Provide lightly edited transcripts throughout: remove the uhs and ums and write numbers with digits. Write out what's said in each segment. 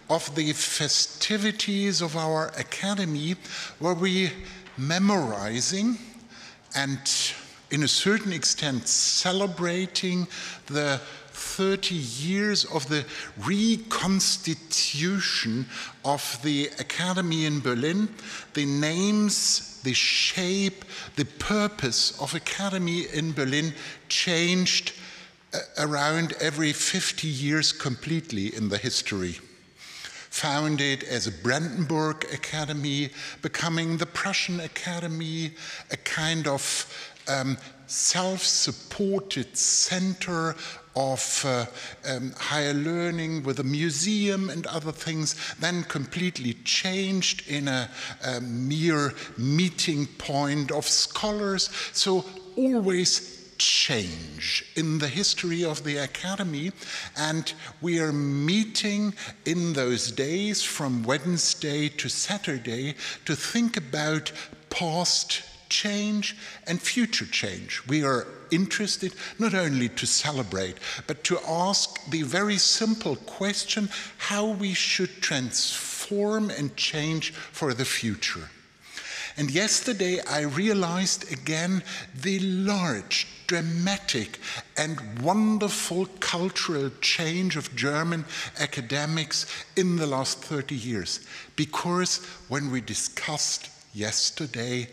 of the festivities of our academy were we memorizing and, in a certain extent, celebrating the 30 years of the reconstitution of the Academy in Berlin, the names, the shape, the purpose of Academy in Berlin changed around every 50 years completely in the history. Founded as a Brandenburg Academy, becoming the Prussian Academy, a kind of self-supported center of higher learning with a museum and other things, then completely changed in a mere meeting point of scholars. So always change in the history of the Academy, and we are meeting in those days from Wednesday to Saturday to think about past change and future change. We are interested not only to celebrate, but to ask the very simple question how we should transform and change for the future. And yesterday I realized again the large, dramatic and wonderful cultural change of German academics in the last 30 years. Because when we discussed yesterday,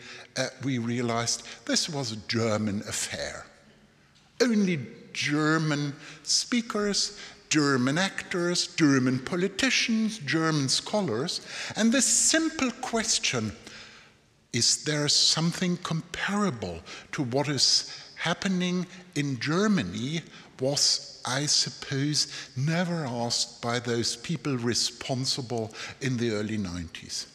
we realized this was a German affair. Only German speakers, German actors, German politicians, German scholars, and this simple question, is there something comparable to what is happening in Germany, was, I suppose, never asked by those people responsible in the early 90s.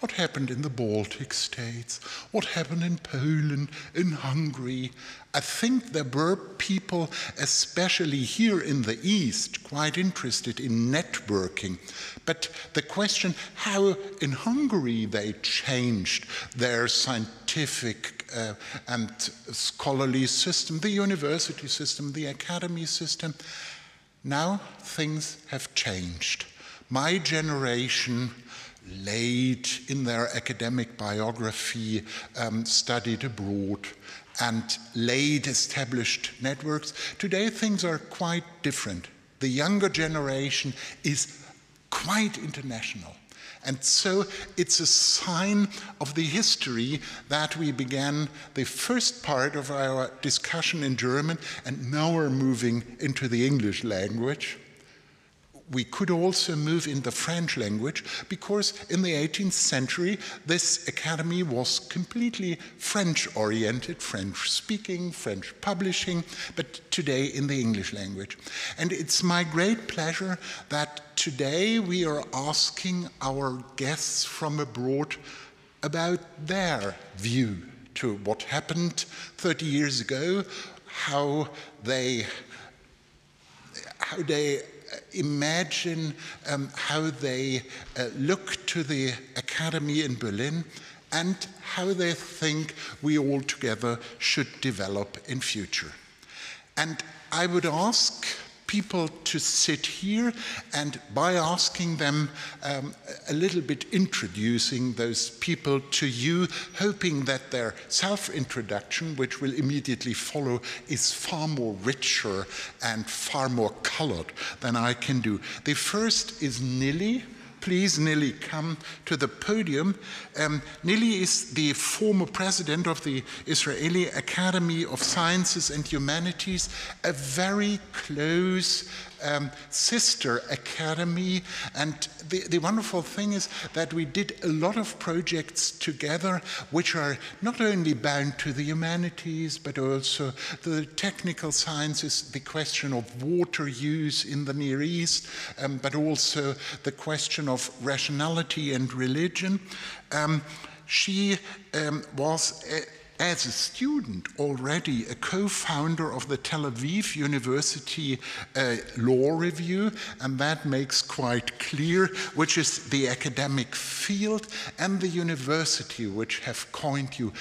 What happened in the Baltic states? What happened in Poland, in Hungary? I think there were people, especially here in the East, quite interested in networking. But the question how in Hungary they changed their scientific and scholarly system, the university system, the academy system, now things have changed. My generation late in their academic biography, studied abroad, and late established networks. Today things are quite different. The younger generation is quite international. And so it's a sign of the history that we began the first part of our discussion in German, and now we're moving into the English language. We could also move in the French language because in the 18th century, this academy was completely French-oriented, French-speaking, French publishing, but today in the English language. And it's my great pleasure that today we are asking our guests from abroad about their view to what happened 30 years ago, how they imagine how they look to the Academy in Berlin and how they think we all together should develop in future. And I would ask people to sit here, and by asking them a little bit, introducing those people to you, hoping that their self-introduction, which will immediately follow, is far more richer and far more colored than I can do. The first is Nili. Please, Nili, come to the podium. Nili is the former president of the Israeli Academy of Sciences and Humanities, a very close sister academy. And the wonderful thing is that we did a lot of projects together which are not only bound to the humanities, but also the technical sciences, the question of water use in the Near East, but also the question of rationality and religion. She was as a student already a co-founder of the Tel Aviv University Law Review, and that makes quite clear which is the academic field and the university which have coined you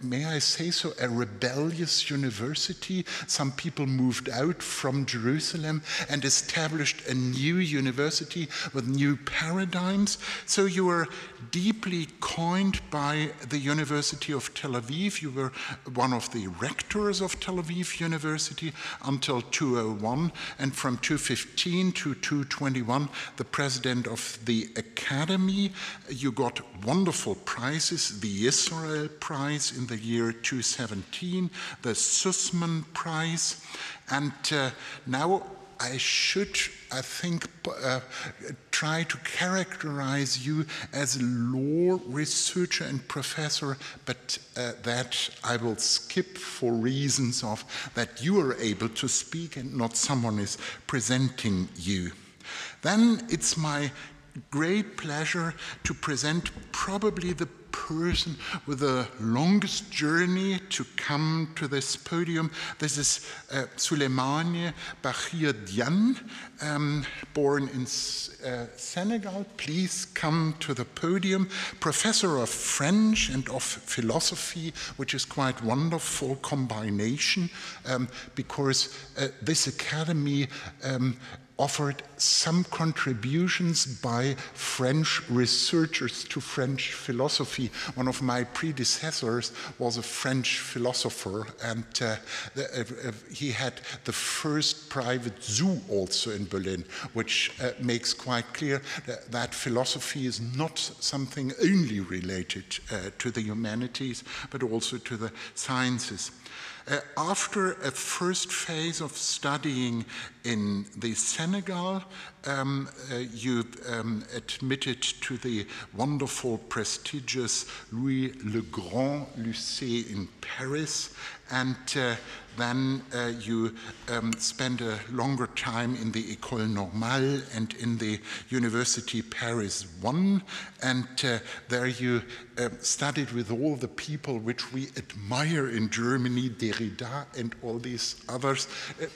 may I say so, a rebellious university. Some people moved out from Jerusalem and established a new university with new paradigms. So you were deeply coined by the University of Tel Aviv. You were one of the rectors of Tel Aviv University until 2001, and from 2015 to 2021, the president of the Academy. You got wonderful prizes, the Israel Prize in the year 2017, the Sussman Prize, and now I should, I think, try to characterize you as a law researcher and professor, but that I will skip for reasons of that you are able to speak and not someone is presenting you. Then it's my great pleasure to present probably the person with the longest journey to come to this podium. This is Souleymane Bachir Diagne, born in Senegal. Please come to the podium. Professor of French and of philosophy, which is quite wonderful combination, because this academy offered some contributions by French researchers to French philosophy. One of my predecessors was a French philosopher, and he had the first private zoo also in Berlin, which makes quite clear that philosophy is not something only related to the humanities, but also to the sciences. After a first phase of studying in the Senegal, you admitted to the wonderful, prestigious Louis le Grand Lycée in Paris, and then you spent a longer time in the École Normale and in the University Paris I, and there you studied with all the people which we admire in Germany, Derrida and all these others.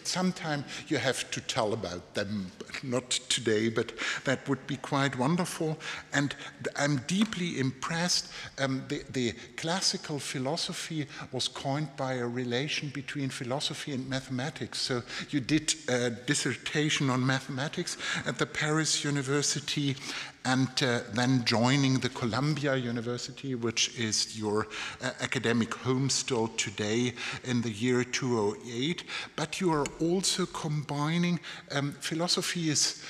Sometime you have to tell about them, not today, but that would be quite wonderful. And I'm deeply impressed. The classical philosophy was coined by a relation between philosophy and mathematics. So you did a dissertation on mathematics at the Paris University, and then joining the Columbia University, which is your academic home still today, in the year 2008. But you are also combining, philosophy is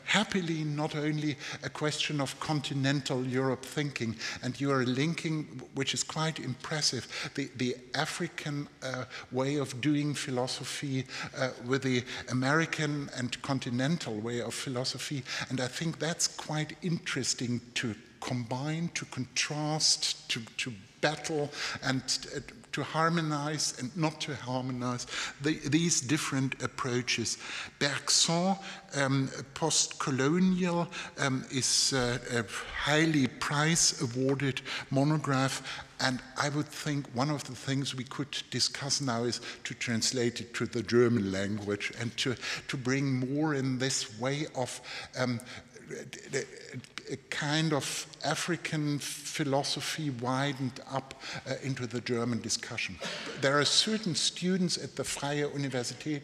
happily not only a question of continental Europe thinking, and you are linking, which is quite impressive, the African way of doing philosophy with the American and continental way of philosophy. And I think that's quite interesting to combine, to contrast, to battle, and to harmonize and not to harmonize these different approaches. Bergson, post-colonial, is a highly prize-awarded monograph, and I would think one of the things we could discuss now is to translate it to the German language and to bring more in this way of a kind of African philosophy widened up into the German discussion. There are certain students at the Freie Universität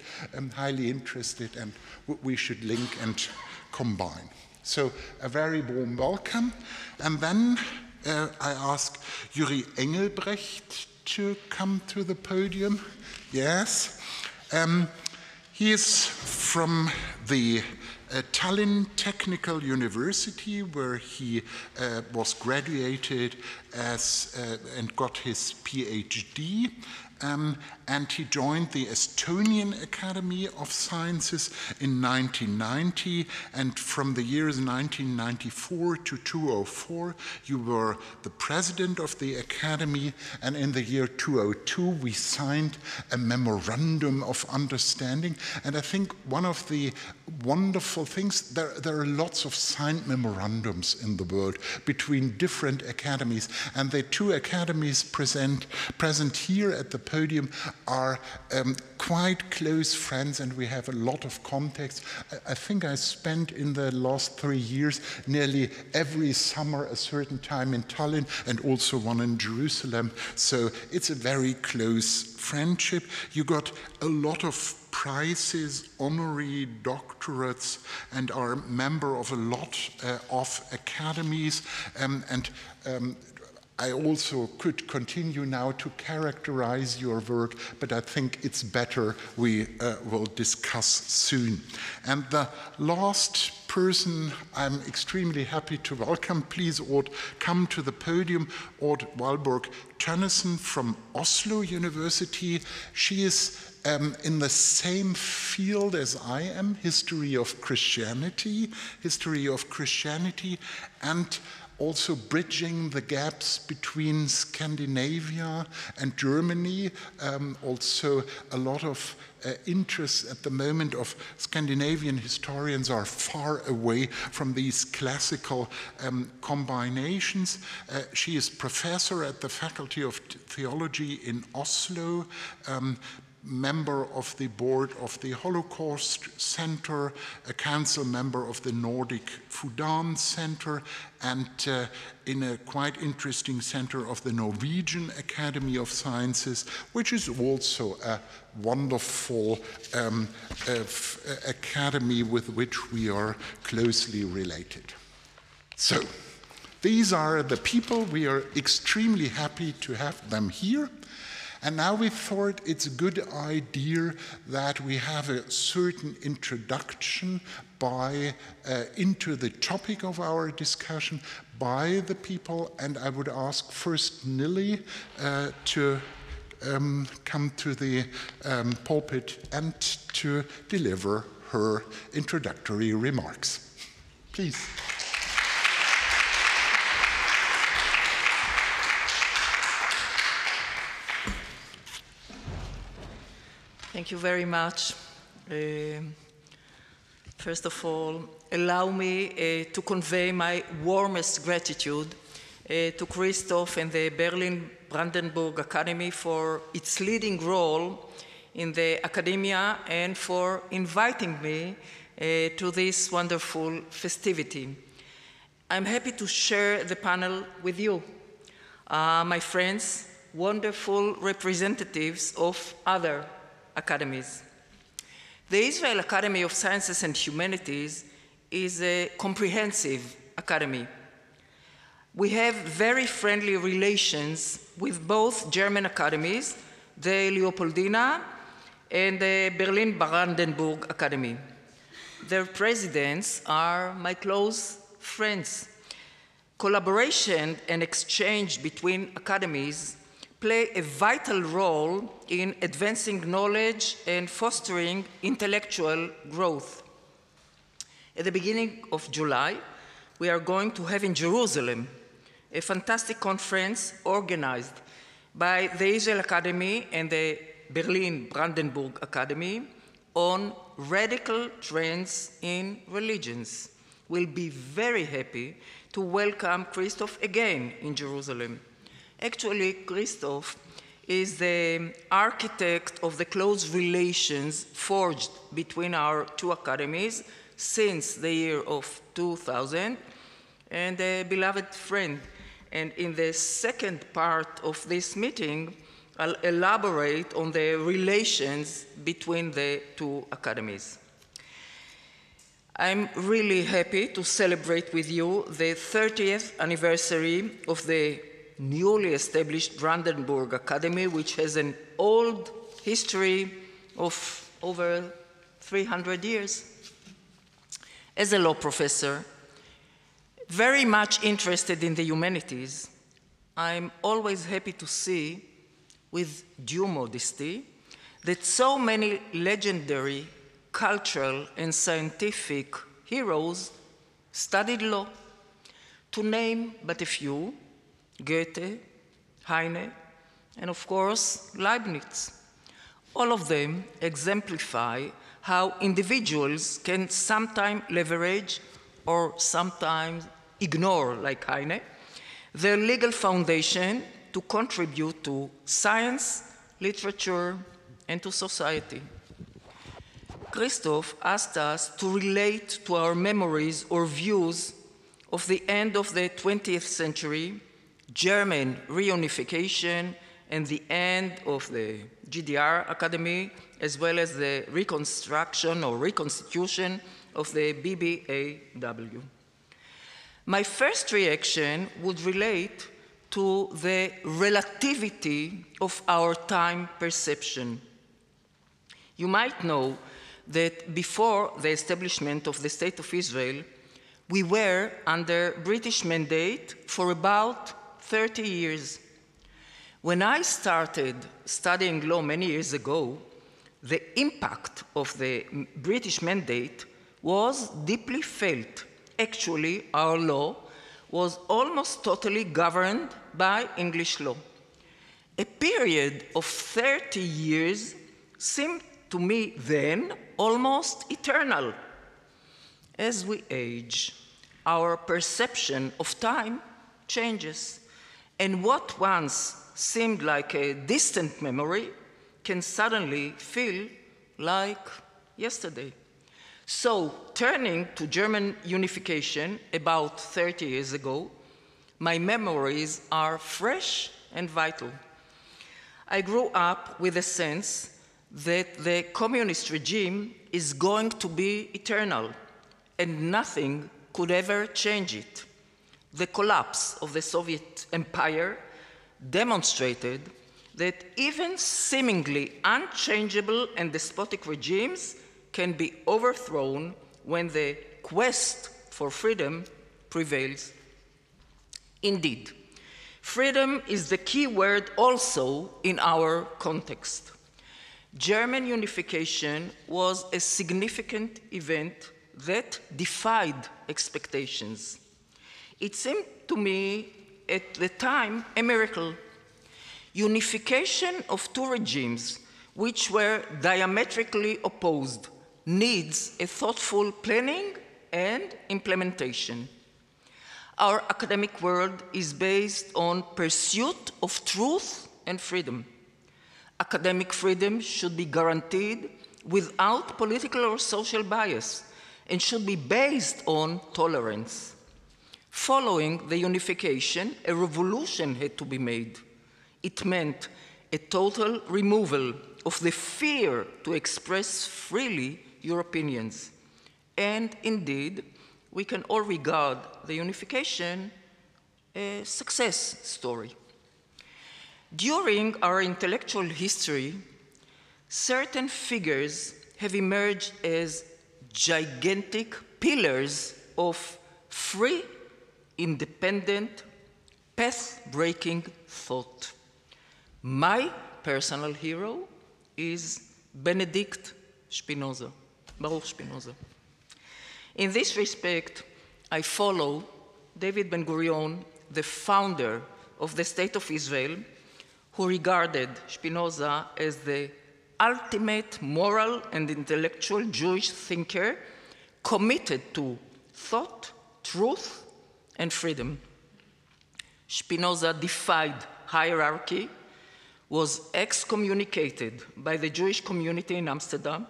highly interested, and we should link and combine. So a very warm welcome. And then I ask Jüri Engelbrecht to come to the podium. Yes. He is from the Tallinn Technical University, where he was graduated as and got his PhD, and he joined the Estonian Academy of Sciences in 1990, and from the years 1994 to 2004 you were the president of the Academy, and in the year 2002 we signed a memorandum of understanding. And I think one of the wonderful things. There are lots of signed memorandums in the world between different academies, and the two academies present here at the podium are quite close friends, and we have a lot of contacts. I think I spent in the last 3 years nearly every summer a certain time in Tallinn and also one in Jerusalem, so it's a very close friendship. You got a lot of prizes, honorary doctorates, and are member of a lot of academies. I also could continue now to characterize your work, but I think it's better we will discuss soon. And the last person I'm extremely happy to welcome, please come to the podium, Valborg Tønnessen from Oslo University. She is in the same field as I am, history of Christianity, and also bridging the gaps between Scandinavia and Germany. Also a lot of interest at the moment of Scandinavian historians are far away from these classical combinations. She is professor at the Faculty of Theology in Oslo, member of the board of the Holocaust Center, a council member of the Nordic Fudan Center, and in a quite interesting center of the Norwegian Academy of Sciences, which is also a wonderful academy with which we are closely related. So, these are the people. We are extremely happy to have them here. And now we thought it's a good idea that we have a certain introduction into the topic of our discussion by the people. And I would ask first Nili to come to the pulpit and to deliver her introductory remarks. Please. Thank you very much. First of all, allow me to convey my warmest gratitude to Christoph and the Berlin-Brandenburg Academy for its leading role in the academia and for inviting me to this wonderful festivity. I'm happy to share the panel with you, my friends, wonderful representatives of other academies. The Israel Academy of Sciences and Humanities is a comprehensive academy. We have very friendly relations with both German academies, the Leopoldina and the Berlin-Brandenburg Academy. Their presidents are my close friends. Collaboration and exchange between academies play a vital role in advancing knowledge and fostering intellectual growth. At the beginning of July, we are going to have in Jerusalem a fantastic conference organized by the Israel Academy and the Berlin-Brandenburg Academy on radical trends in religions. We'll be very happy to welcome Christoph again in Jerusalem. Actually, Christoph is the architect of the close relations forged between our two academies since the year of 2000, and a beloved friend. And in the second part of this meeting, I'll elaborate on the relations between the two academies. I'm really happy to celebrate with you the 30th anniversary of the newly established Brandenburg Academy, which has an old history of over 300 years. As a law professor, very much interested in the humanities, I'm always happy to see, with due modesty, that so many legendary cultural and scientific heroes studied law. To name but a few: Goethe, Heine, and of course, Leibniz. All of them exemplify how individuals can sometimes leverage or sometimes ignore, like Heine, their legal foundation to contribute to science, literature, and to society. Christoph asked us to relate to our memories or views of the end of the 20th century, German reunification, and the end of the GDR Academy, as well as the reconstruction or reconstitution of the BBAW. My first reaction would relate to the relativity of our time perception. You might know that before the establishment of the State of Israel, we were under British mandate for about 30 years. When I started studying law many years ago, the impact of the British mandate was deeply felt. Actually, our law was almost totally governed by English law. A period of 30 years seemed to me then almost eternal. As we age, our perception of time changes, and what once seemed like a distant memory can suddenly feel like yesterday. So, turning to German unification about 30 years ago, my memories are fresh and vital. I grew up with a sense that the communist regime is going to be eternal, and nothing could ever change it. The collapse of the Soviet Empire demonstrated that even seemingly unchangeable and despotic regimes can be overthrown when the quest for freedom prevails. Indeed, freedom is the key word also in our context. German unification was a significant event that defied expectations. It seemed to me at the time a miracle. Unification of two regimes which were diametrically opposed needs a thoughtful planning and implementation. Our academic world is based on pursuit of truth and freedom. Academic freedom should be guaranteed without political or social bias and should be based on tolerance. Following the unification, a revolution had to be made. It meant a total removal of the fear to express freely your opinions. And indeed, we can all regard the unification a success story. During our intellectual history, certain figures have emerged as gigantic pillars of free, independent, path-breaking thought. My personal hero is Benedict Spinoza, Baruch Spinoza. In this respect, I follow David Ben-Gurion, the founder of the State of Israel, who regarded Spinoza as the ultimate moral and intellectual Jewish thinker committed to thought, truth, and freedom. Spinoza defied hierarchy, was excommunicated by the Jewish community in Amsterdam,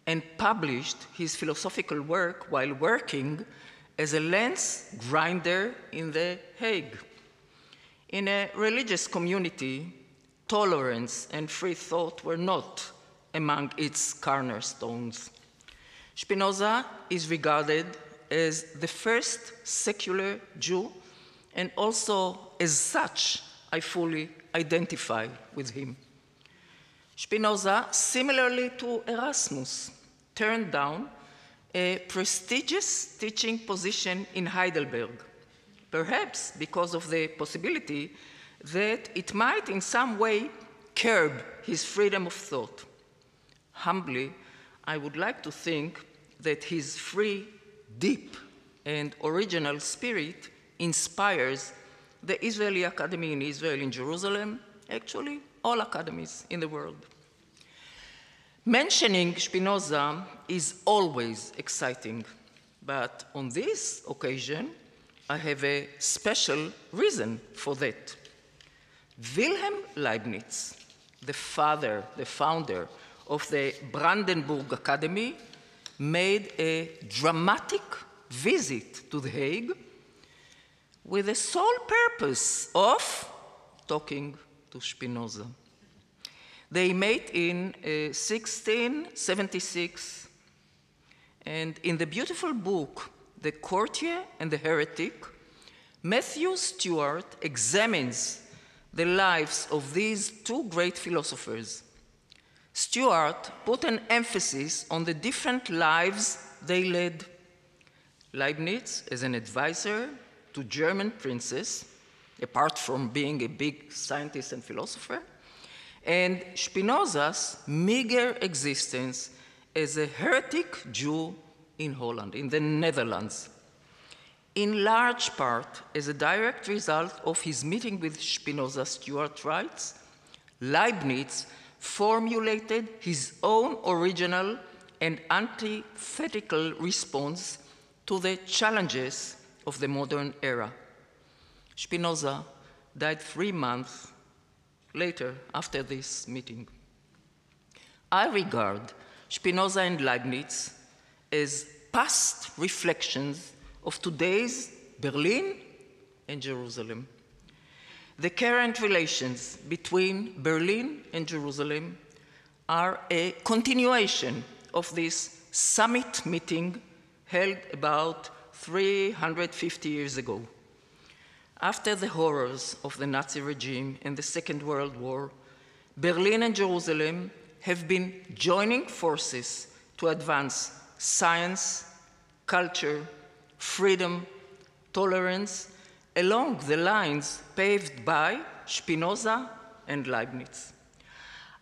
and published his philosophical work while working as a lance grinder in The Hague. In a religious community, tolerance and free thought were not among its cornerstones. Spinoza is regarded as the first secular Jew, and also as such, I fully identify with him. Spinoza, similarly to Erasmus, turned down a prestigious teaching position in Heidelberg, perhaps because of the possibility that it might in some way curb his freedom of thought. Humbly, I would like to think that his free, deep, and original spirit inspires the Israeli Academy in Israel, in Jerusalem, actually all academies in the world. Mentioning Spinoza is always exciting, but on this occasion, I have a special reason for that. Wilhelm Leibniz, the founder of the Brandenburg Academy, made a dramatic visit to The Hague with the sole purpose of talking to Spinoza. They met in 1676, and in the beautiful book, The Courtier and the Heretic, Matthew Stewart examines the lives of these two great philosophers. Stewart put an emphasis on the different lives they led. Leibniz as an advisor to German princes, apart from being a big scientist and philosopher, and Spinoza's meager existence as a heretic Jew in Holland, in the Netherlands. In large part, as a direct result of his meeting with Spinoza, Stewart writes, Leibniz formulated his own original and antithetical response to the challenges of the modern era. Spinoza died 3 months later after this meeting. I regard Spinoza and Leibniz as past reflections of today's Berlin and Jerusalem. The current relations between Berlin and Jerusalem are a continuation of this summit meeting held about 350 years ago. After the horrors of the Nazi regime and the Second World War, Berlin and Jerusalem have been joining forces to advance science, culture, freedom, tolerance, along the lines paved by Spinoza and Leibniz.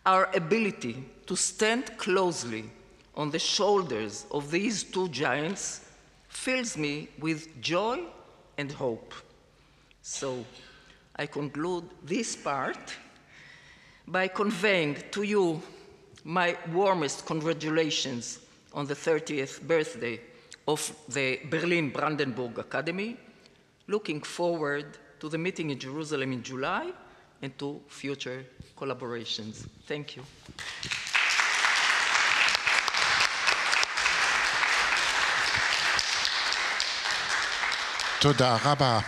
Our ability to stand closely on the shoulders of these two giants fills me with joy and hope. So I conclude this part by conveying to you my warmest congratulations on the 30th birthday of the Berlin-Brandenburg Academy, looking forward to the meeting in Jerusalem in July and to future collaborations. Thank you. Toda rabba.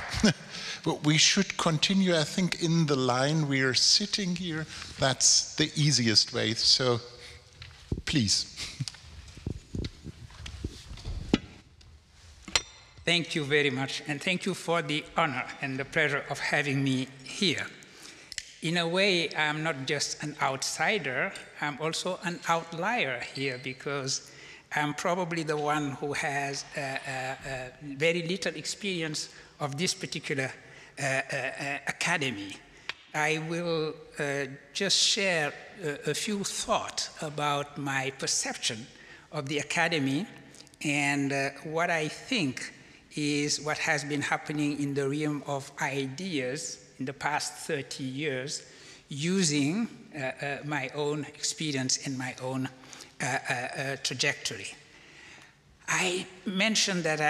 We should continue, I think, in the line we are sitting here. That's the easiest way, so please. Thank you very much, and thank you for the honor and the pleasure of having me here. In a way, I'm not just an outsider, I'm also an outlier here because I'm probably the one who has very little experience of this particular academy. I will just share a few thoughts about my perception of the academy and what I think is what has been happening in the realm of ideas in the past 30 years using my own experience and my own trajectory. I mentioned that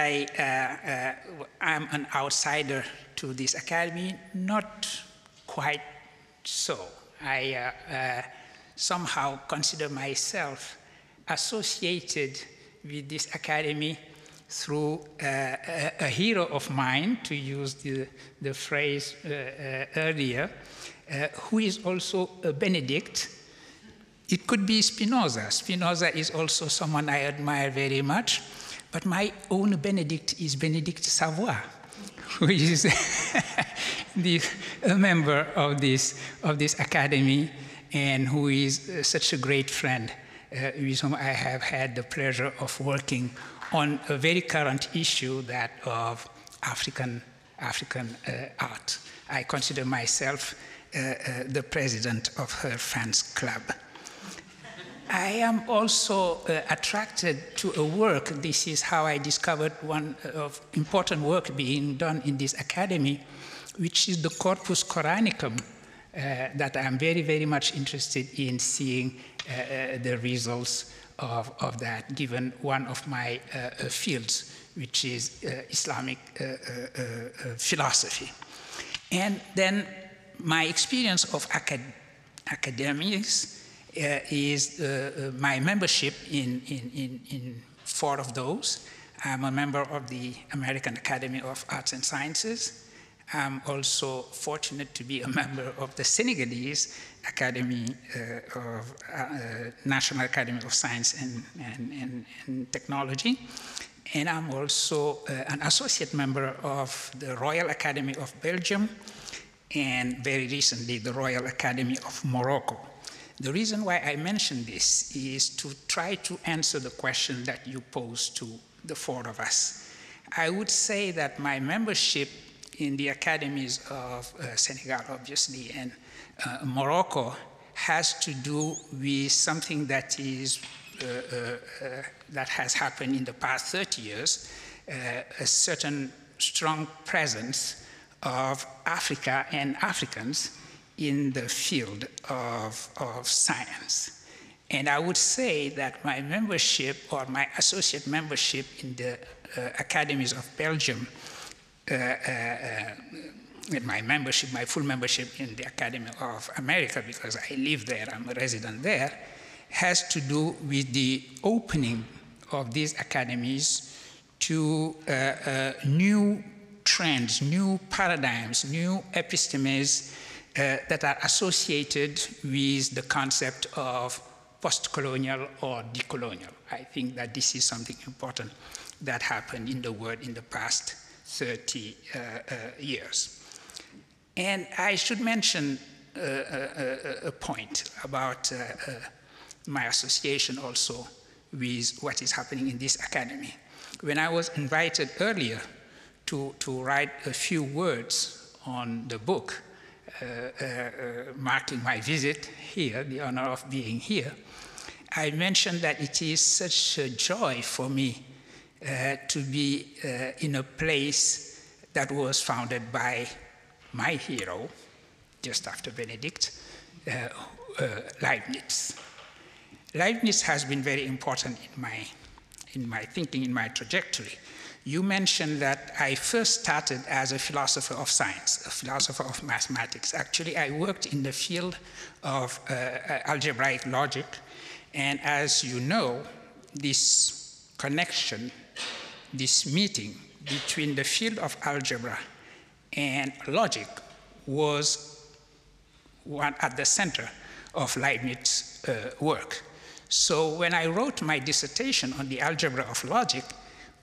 I'm an outsider to this academy, not quite so. I somehow consider myself associated with this academy through a hero of mine, to use the phrase earlier, who is also a Benedict. It could be Spinoza. Spinoza is also someone I admire very much, but my own Benedict is Benedict Savoy, who is a member of this academy and who is such a great friend with whom I have had the pleasure of working on a very current issue, that of African art. I consider myself the president of her fans club. I am also attracted to a work. This is how I discovered one of important work being done in this academy, which is the Corpus Coranicum that I'm very, very much interested in seeing the results of that, given one of my fields, which is Islamic philosophy. And then my experience of academics is my membership in 4 of those. I'm a member of the American Academy of Arts and Sciences. I'm also fortunate to be a member of the Senegalese Academy of National Academy of Science and Technology. And I'm also an associate member of the Royal Academy of Belgium, and very recently the Royal Academy of Morocco. The reason why I mention this is to try to answer the question that you posed to the 4 of us. I would say that my membership in the academies of Senegal, obviously, and Morocco has to do with something that is that has happened in the past 30 years, a certain strong presence of Africa and Africans in the field of science. And I would say that my membership, or my associate membership in the academies of Belgium, and my membership, my full membership in the Academy of America, because I live there, I'm a resident there, has to do with the opening of these academies to new trends, new paradigms, new epistemes that are associated with the concept of post-colonial or decolonial. I think that this is something important that happened in the world in the past 30 years. And I should mention a point about my association also with what is happening in this academy. When I was invited earlier to write a few words on the book, marking my visit here, the honor of being here, I mentioned that it is such a joy for me to be in a place that was founded by my hero, just after Benedict, Leibniz. Leibniz has been very important in my thinking, in my trajectory. You mentioned that I first started as a philosopher of science, a philosopher of mathematics. Actually, I worked in the field of algebraic logic, and as you know, this connection, this meeting between the field of algebra and logic was one at the center of Leibniz's work. So when I wrote my dissertation on the algebra of logic,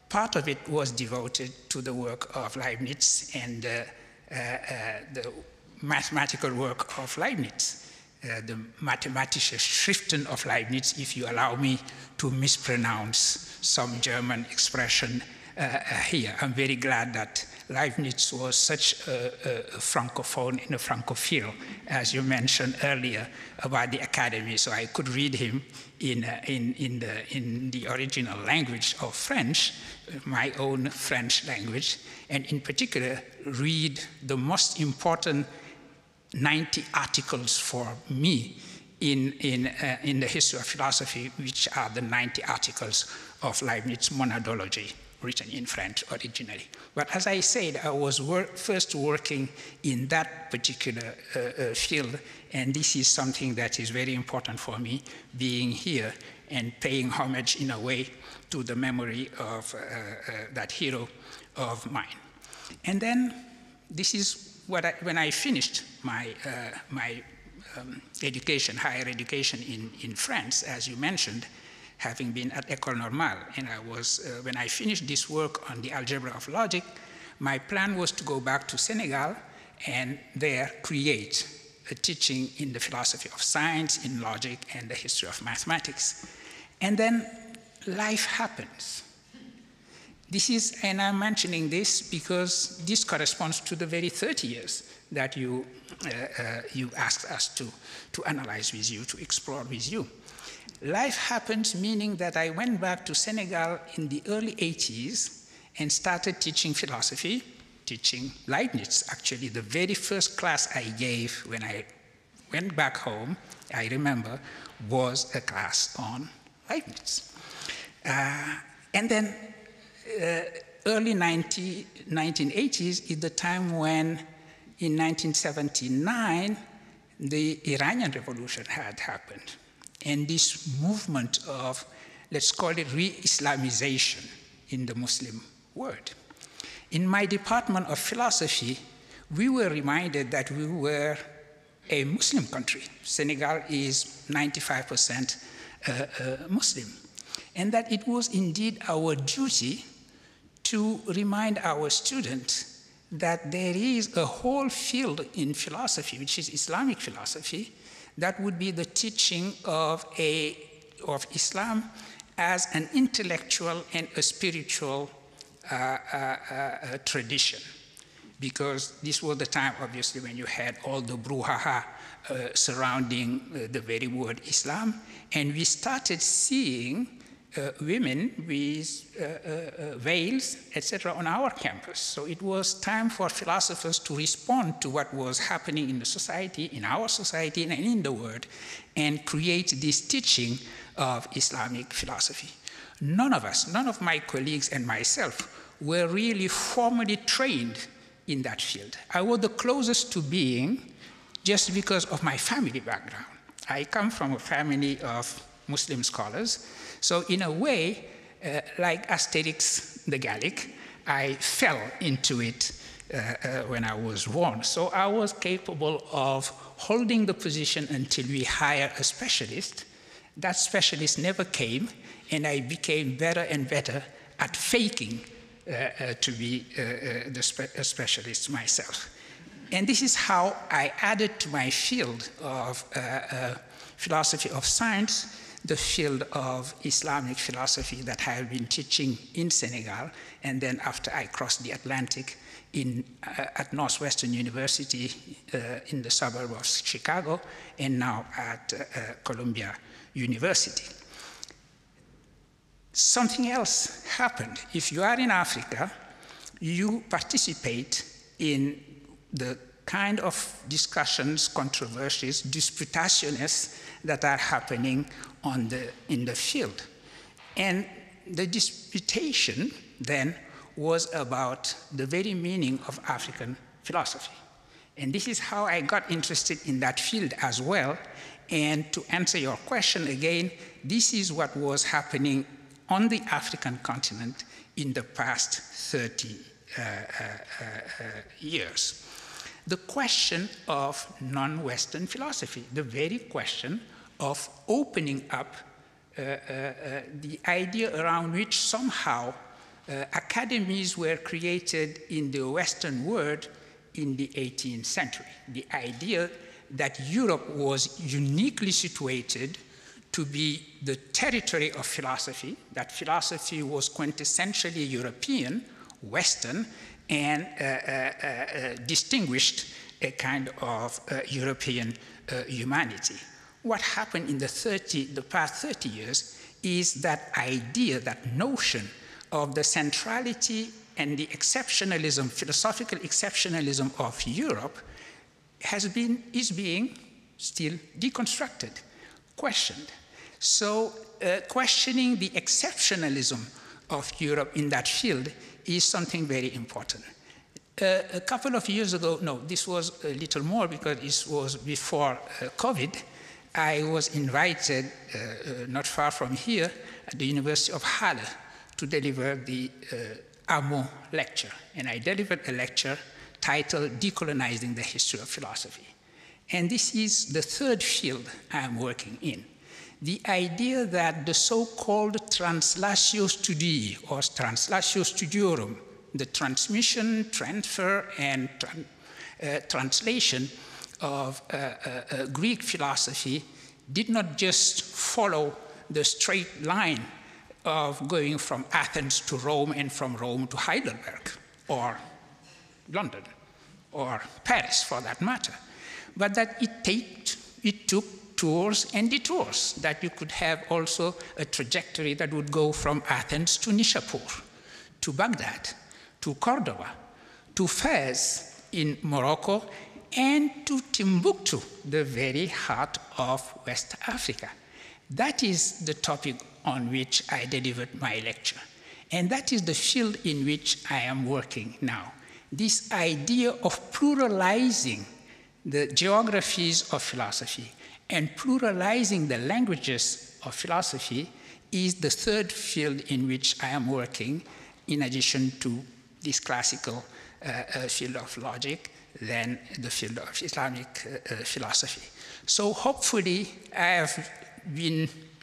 part of it was devoted to the work of Leibniz and the mathematical work of Leibniz, the mathematische Schriften of Leibniz, if you allow me to mispronounce some German expression here. I'm very glad that Leibniz was such a francophone and a francophile, as you mentioned earlier about the academy, so I could read him in the original language of French, my own French language, and in particular read the most important 90 articles for me in the history of philosophy, which are the 90 articles of Leibniz's monadology, written in French originally. But as I said, I was first working in that particular field, and this is something that is very important for me, being here and paying homage in a way to the memory of that hero of mine. And then this is what when I finished my education, higher education in France, as you mentioned, having been at École Normale, and I was, when I finished this work on the algebra of logic, my plan was to go back to Senegal and there create a teaching in the philosophy of science, in logic, and the history of mathematics. And then life happens. This is, and I'm mentioning this because this corresponds to the very 30 years that you asked us to analyze with you, to explore with you. Life happens, meaning that I went back to Senegal in the early 80s and started teaching philosophy, teaching Leibniz. Actually, the very first class I gave when I went back home, I remember, was a class on Leibniz. And then early 1980s is the time when, in 1979, the Iranian Revolution had happened. And this movement of, let's call it re-Islamization in the Muslim world. In my department of philosophy, we were reminded that we were a Muslim country. Senegal is 95% Muslim. And that it was indeed our duty to remind our students that there is a whole field in philosophy, which is Islamic philosophy, that would be the teaching of Islam as an intellectual and a spiritual tradition. Because this was the time, obviously, when you had all the brouhaha surrounding the very word Islam, and we started seeing women with veils, etc., on our campus. So it was time for philosophers to respond to what was happening in the society, in our society, and in the world, and create this teaching of Islamic philosophy. None of us, none of my colleagues and myself, were really formally trained in that field. I was the closest to being just because of my family background. I come from a family of Muslim scholars. So in a way, like Asterix the Gallic, I fell into it when I was born. So I was capable of holding the position until we hire a specialist. That specialist never came, and I became better and better at faking to be a specialist myself. And this is how I added to my field of philosophy of science the field of Islamic philosophy that I have been teaching in Senegal, and then after I crossed the Atlantic at Northwestern University in the suburb of Chicago, and now at Columbia University. Something else happened. If you are in Africa, you participate in the kind of discussions, controversies, disputations that are happening in the field. And the disputation then was about the very meaning of African philosophy. And this is how I got interested in that field as well. And to answer your question again, this is what was happening on the African continent in the past 30 years. The question of non-Western philosophy, the very question of opening up the idea around which somehow academies were created in the Western world in the 18th century. The idea that Europe was uniquely situated to be the territory of philosophy, that philosophy was quintessentially European, Western, and distinguished a kind of European humanity. What happened in the past 30 years is that idea, that notion of the centrality and the exceptionalism, philosophical exceptionalism of Europe is being still deconstructed, questioned. So questioning the exceptionalism of Europe in that field is something very important. A couple of years ago, no, this was a little more because this was before COVID, I was invited, not far from here, at the University of Halle to deliver the Amo lecture. And I delivered a lecture titled Decolonizing the History of Philosophy. And this is the third field I'm working in. The idea that the so-called translatio studii, or translatio studiorum, the transmission, transfer, and translation of Greek philosophy did not just follow the straight line of going from Athens to Rome and from Rome to Heidelberg, or London, or Paris for that matter, but that it took tours and detours, that you could have also a trajectory that would go from Athens to Nishapur, to Baghdad, to Cordoba, to Fez in Morocco, and to Timbuktu, the very heart of West Africa. That is the topic on which I delivered my lecture. And that is the field in which I am working now. This idea of pluralizing the geographies of philosophy and pluralizing the languages of philosophy is the third field in which I am working, in addition to this classical field of logic, then the field of Islamic philosophy. So hopefully I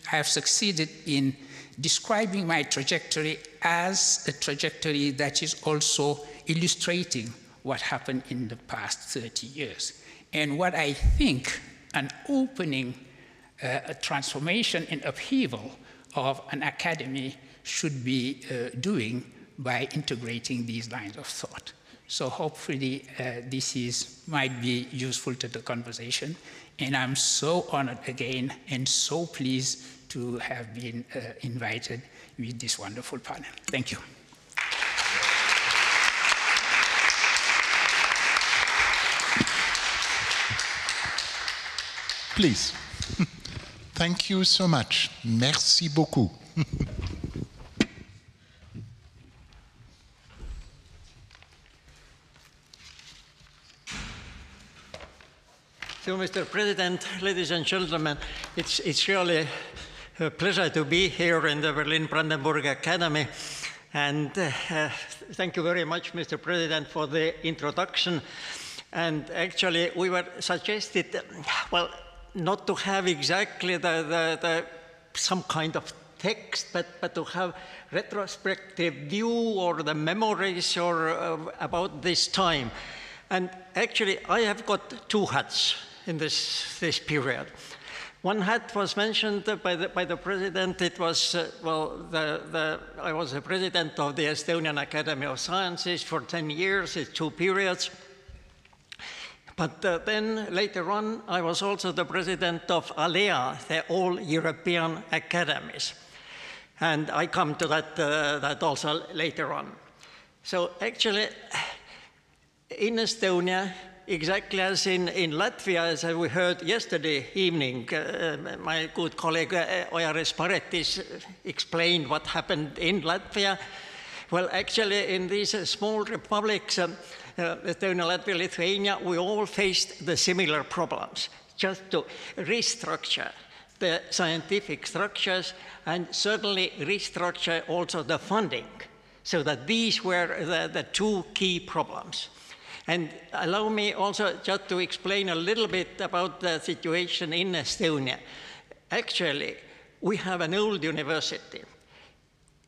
have succeeded in describing my trajectory as a trajectory that is also illustrating what happened in the past 30 years. And what I think an opening, a transformation and upheaval of an academy should be doing by integrating these lines of thought. So hopefully this might be useful to the conversation. And I'm so honored again and so pleased to have been invited with this wonderful panel. Thank you. Please. Thank you so much. Merci beaucoup. So, Mr. President, ladies and gentlemen, it's really a pleasure to be here in the Berlin-Brandenburg Academy. And thank you very much, Mr. President, for the introduction. And actually, we were suggested, well, not to have exactly some kind of text, but to have retrospective view or the memories or about this time. And actually, I have got two hats in this period. One hat was mentioned by the president. It was, I was the president of the Estonian Academy of Sciences for 10 years, it's 2 periods. But then later on, I was also the president of ALEA, the All European Academies. And I come to that also later on. So actually, in Estonia, exactly as in Latvia, as we heard yesterday evening, my good colleague Ojaris Paretis explained what happened in Latvia. Well, actually, in these small republics, Estonia, Latvia, Lithuania, we all faced the similar problems, just to restructure the scientific structures and certainly restructure also the funding, so that these were the two key problems. And allow me also just to explain a little bit about the situation in Estonia. Actually, we have an old university.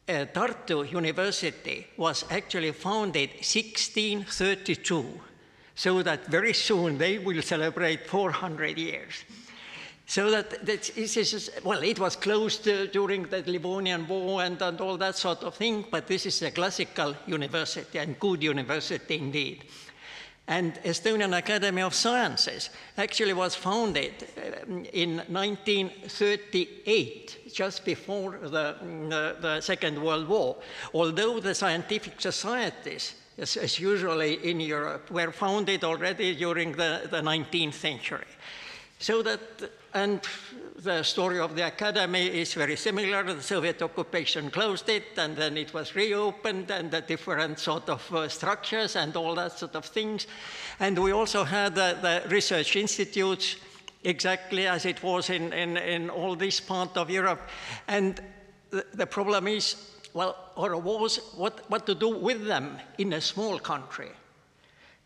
Tartu University was actually founded 1632, so that very soon they will celebrate 400 years. So that this is, well, it was closed during the Livonian War and all that sort of thing, but this is a classical university and good university indeed. And Estonian Academy of Sciences actually was founded in 1938, just before the Second World War, although the scientific societies, as usually in Europe, were founded already during the 19th century. So that, and the story of the academy is very similar. The Soviet occupation closed it, and then it was reopened, and the different sort of structures and all that sort of things. And we also had the research institutes, exactly as it was in all this part of Europe. And the problem is, well, or was what to do with them in a small country.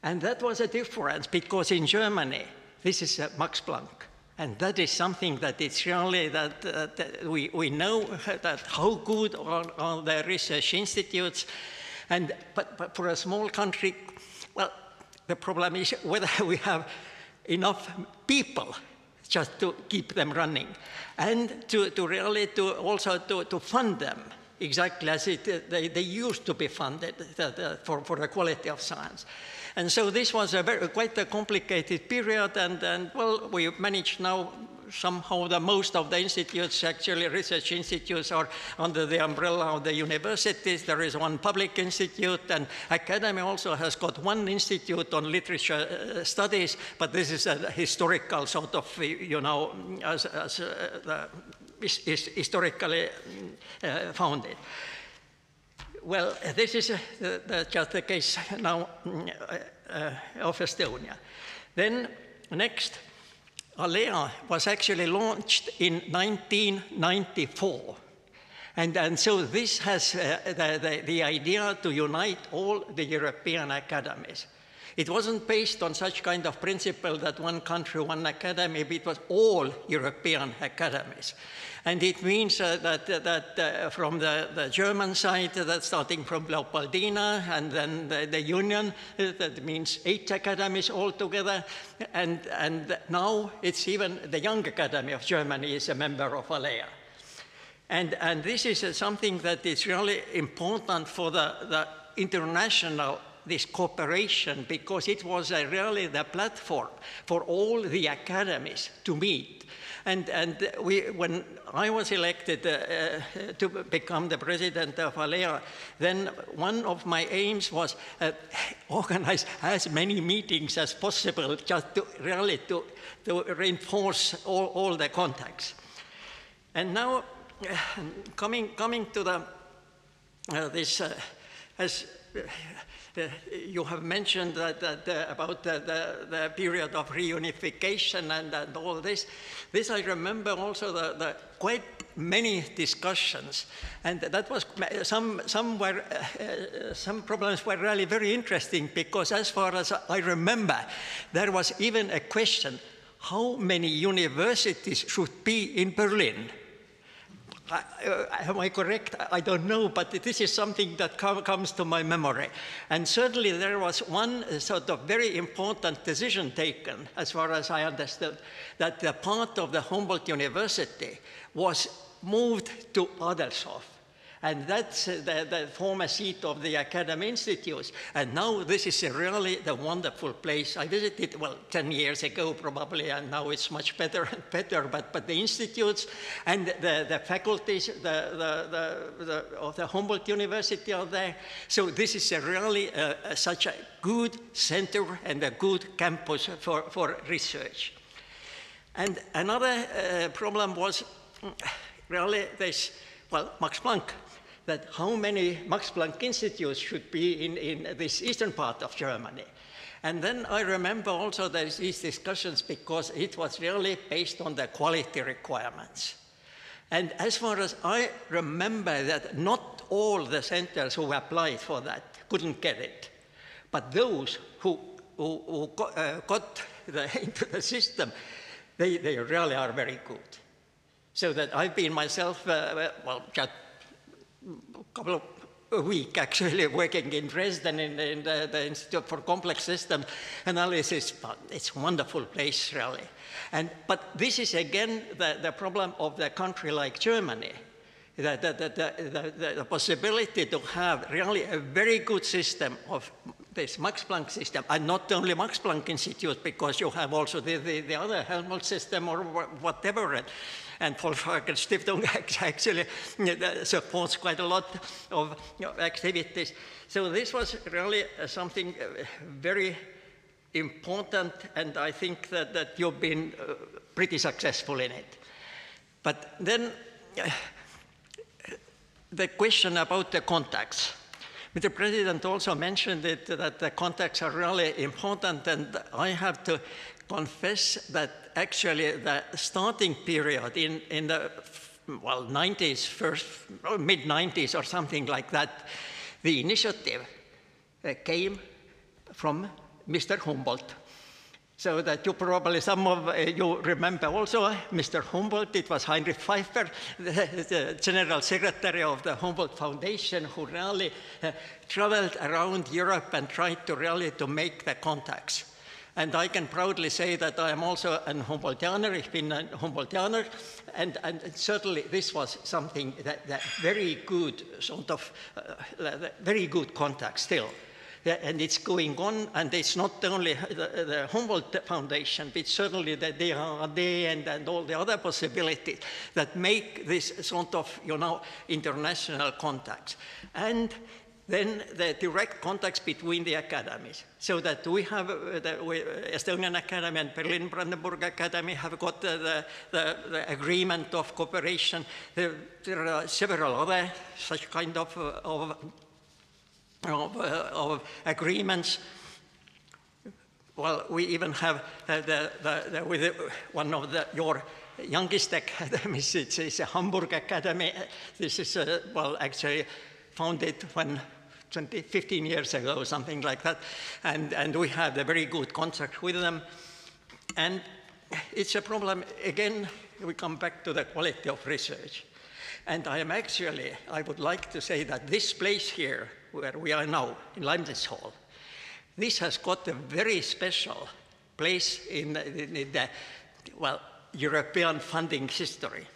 And that was a difference, because in Germany, this is Max Planck. And that is something that it's really that we know that how good are the research institutes. And, but for a small country, well, the problem is whether we have enough people just to keep them running, and to really also fund them exactly as they used to be funded for the quality of science. And so this was quite a complicated period, and well, we managed now somehow the most of the institutes, actually research institutes, are under the umbrella of the universities. There is one public institute, and academy also has got one institute on literature studies, but this is a historical sort of, you know, historically founded. Well, this is just the case now of Estonia. Then next, Alea was actually launched in 1994. And so this has the idea to unite all the European academies. It wasn't based on such kind of principle that one country, one academy, but it was all European academies. And it means that from the German side, that starting from Leopoldina, and then the Union, that means 8 academies altogether. And now it's even the Young Academy of Germany is a member of Alea. And this is something that is really important for the international, this cooperation, because it was really the platform for all the academies to meet. And when I was elected to become the president of Alea, then one of my aims was organize as many meetings as possible, just to really to reinforce all the contacts. And now, coming to the this as you have mentioned that about the period of reunification and all this. This I remember also the quite many discussions, and that was some problems were really very interesting, because as far as I remember, there was even a question: how many universities should be in Berlin? Am I correct? I don't know, but this is something that comes to my memory. And certainly there was one sort of very important decision taken, as far as I understood, that the part of the Humboldt University was moved to Adelshof. And that's the former seat of the Academy Institutes. And now this is really the wonderful place. I visited, well, 10 years ago probably, and now it's much better and better. But the institutes and the faculties of the Humboldt University are there. So this is really such a good center and a good campus for research. And another problem was really this, well, Max Planck, that how many Max Planck institutes should be in this eastern part of Germany. And then I remember also these discussions, because it was really based on the quality requirements. And as far as I remember, that not all the centers who applied for that couldn't get it. But those who got into the system, they really are very good. So that I've been myself, well, just a couple of weeks actually working in Dresden in the Institute for Complex System Analysis. But it's a wonderful place, really. But this is again the problem of the country like Germany, the possibility to have really a very good system of this Max Planck system, and not only Max Planck Institute, because you have also the other Helmholtz system or whatever. And Volkswagen Stiftung actually supports quite a lot of activities. So this was really something very important, and I think that you've been pretty successful in it. But then the question about the contacts. Mr. President also mentioned that the contacts are really important, and I have to confess that actually the starting period in the, well, 90s, mid-90s or something like that, the initiative came from Mr. Humboldt. So that you probably, some of you remember also Mr. Humboldt. It was Heinrich Pfeiffer, the General Secretary of the Humboldt Foundation, who really traveled around Europe and tried to really to make the contacts. And I can proudly say that I am also a Humboldtianer, I've been a Humboldtianer, and certainly this was something that very good, sort of, very good contact still. and it's going on, and it's not only the Humboldt Foundation, but certainly the BBAW and all the other possibilities that make this sort of, international contacts. And then the direct contacts between the academies, so that we have the Estonian Academy and Berlin-Brandenburg Academy have got the agreement of cooperation. There are several other such kind of agreements. Well, we even have with one of your youngest academies, it's a Hamburg Academy. This is, actually founded 15 years ago, something like that. And we had a very good contact with them. And it's a problem, again, we come back to the quality of research. And I would like to say that this place here, where we are now, in Leibniz Hall, this has got a very special place in the European funding history.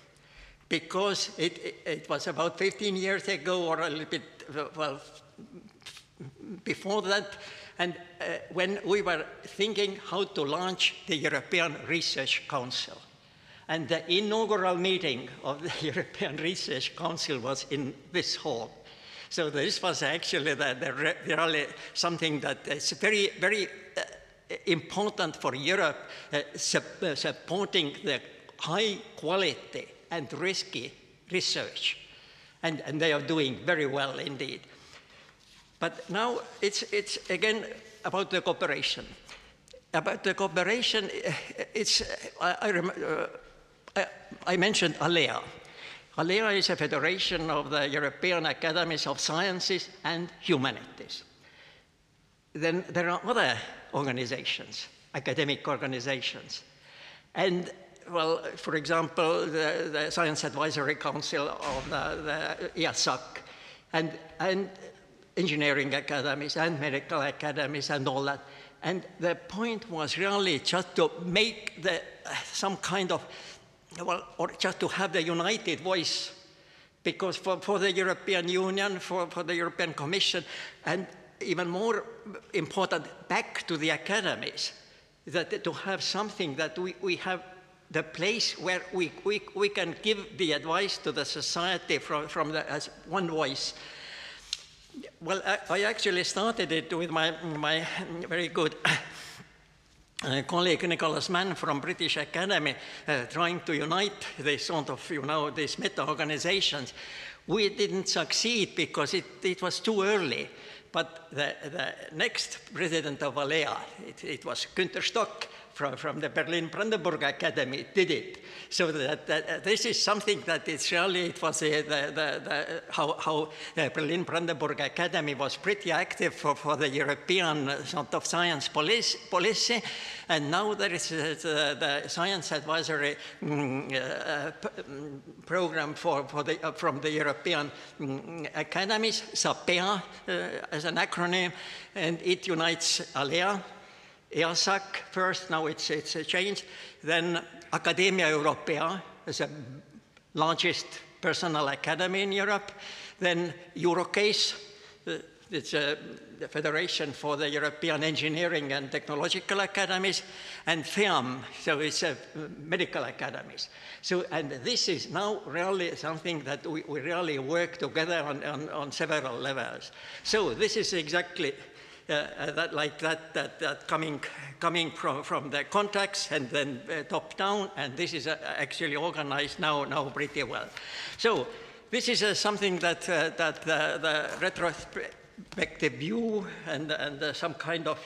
Because it was about 15 years ago, or a little bit, before that, and when we were thinking how to launch the European Research Council. And the inaugural meeting of the European Research Council was in this hall. So this was actually really something that is very, very important for Europe, supporting the high quality and risky research. And they are doing very well indeed. But now it's again about the cooperation. About the cooperation, I mentioned ALEA. ALEA is a federation of the European Academies of Sciences and Humanities. Then there are other organizations, academic organizations. And well, for example, the Science Advisory Council of the EASAC, and engineering academies and medical academies and all that. And the point was really just to make some kind of, or just to have the united voice, because for the European Union, for the European Commission, and even more important, back to the academies, that to have something that we have the place where we can give the advice to the society as one voice. Well, I actually started it with my very good colleague Nicholas Mann from British Academy, trying to unite this sort of, these meta-organizations. We didn't succeed because it was too early. But the next president of ALEA, it was Günther Stock from the Berlin-Brandenburg Academy, did it. So that this is something that it's really, it was how the Berlin-Brandenburg Academy was pretty active for the European sort of science policy. And now there is the Science Advisory Program from the European Academies, SAPEA as an acronym, and it unites ALEA, EASAC first, now it's changed, then Academia Europea is the largest personal academy in Europe, then Eurocase, it's the Federation for the European Engineering and Technological Academies, and FEAM, so it's medical academies. So, and this is now really something that we really work together on several levels. So this is exactly that coming from the contacts and then top down, and this is actually organized now pretty well. So this is something that the retrospective view and some kind of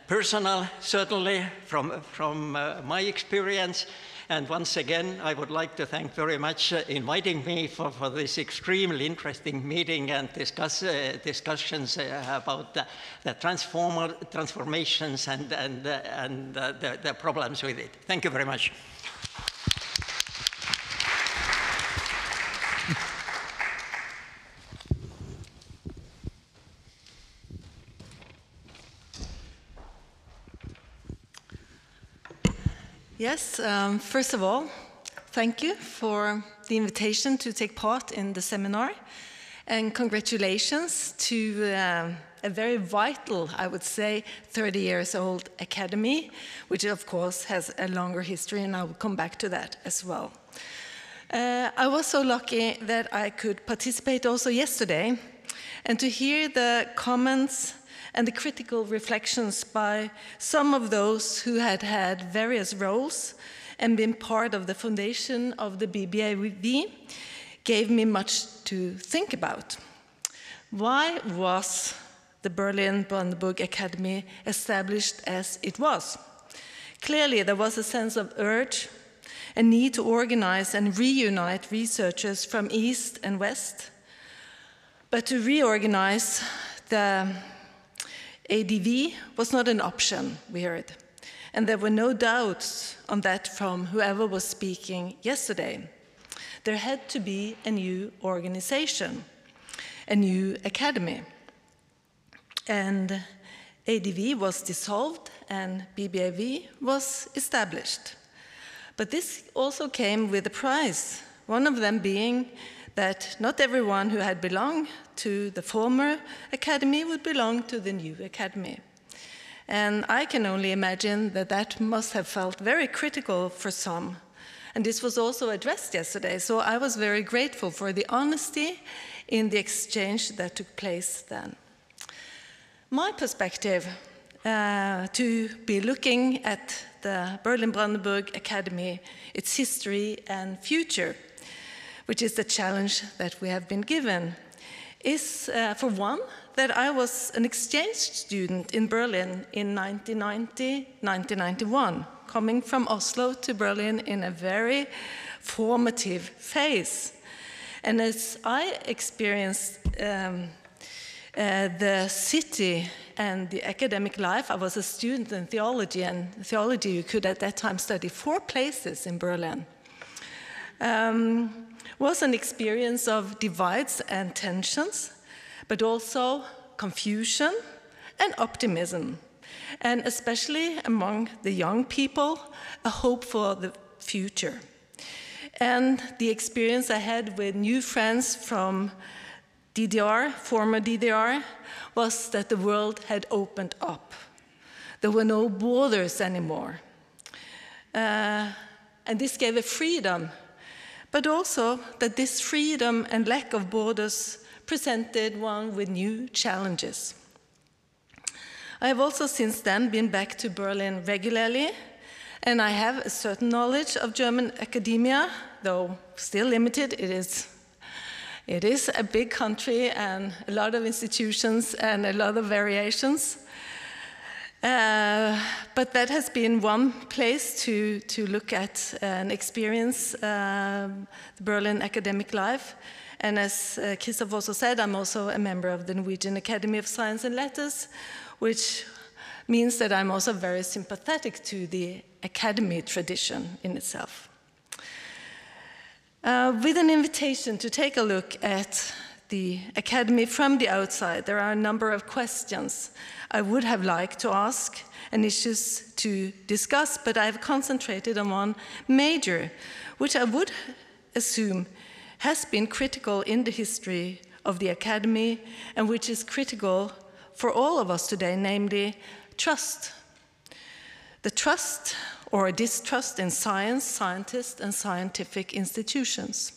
personal, certainly from my experience. And once again, I would like to thank very much inviting me for this extremely interesting meeting and discussions about the transformations and the problems with it. Thank you very much. Yes, first of all, thank you for the invitation to take part in the seminar. And congratulations to a very vital, I would say, 30 years old academy, which of course has a longer history, and I will come back to that as well. I was so lucky that I could participate also yesterday, and to hear the comments and the critical reflections by some of those who had had various roles and been part of the foundation of the BBAW gave me much to think about. Why was the Berlin-Brandenburg Academy established as it was? Clearly, there was a sense of urge, a need to organize and reunite researchers from East and West, but to reorganize the ADV was not an option, we heard. And there were no doubts on that from whoever was speaking yesterday. There had to be a new organization, a new academy. And ADV was dissolved and BBAW was established. But this also came with a price, one of them being that not everyone who had belonged to the former academy would belong to the new academy. And I can only imagine that that must have felt very critical for some. And this was also addressed yesterday, so I was very grateful for the honesty in the exchange that took place then. My perspective to be looking at the Berlin-Brandenburg Academy, its history and future, which is the challenge that we have been given, is, for one, that I was an exchange student in Berlin in 1990-1991, coming from Oslo to Berlin in a very formative phase. And as I experienced the city and the academic life, I was a student in theology, and theology you could at that time study 4 places in Berlin. Was an experience of divides and tensions, but also confusion and optimism, and especially among the young people, a hope for the future. And the experience I had with new friends from DDR, former DDR, was that the world had opened up. There were no borders anymore. And this gave a freedom, but also that this freedom and lack of borders presented one with new challenges. I have also since then been back to Berlin regularly, and I have a certain knowledge of German academia, though still limited. It is a big country and a lot of institutions and a lot of variations. But that has been one place to look at and experience the Berlin academic life. And as Christoph also said, I'm also a member of the Norwegian Academy of Science and Letters, which means that I'm also very sympathetic to the academy tradition in itself. With an invitation to take a look at the academy from the outside, there are a number of questions I would have liked to ask and issues to discuss, but I've concentrated on one major, which I would assume has been critical in the history of the academy and which is critical for all of us today, namely trust. The trust or distrust in science, scientists, and scientific institutions.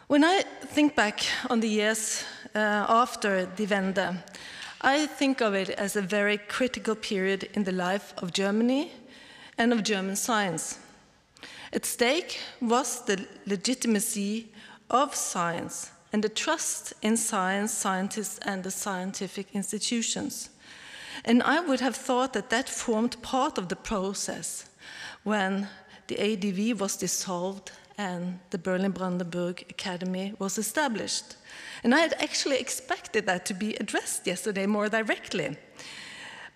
When I think back on the years after the Wende, I think of it as a very critical period in the life of Germany and of German science. At stake was the legitimacy of science and the trust in science, scientists, and the scientific institutions. And I would have thought that that formed part of the process when the ADV was dissolved and the Berlin-Brandenburg Academy was established. And I had actually expected that to be addressed yesterday more directly.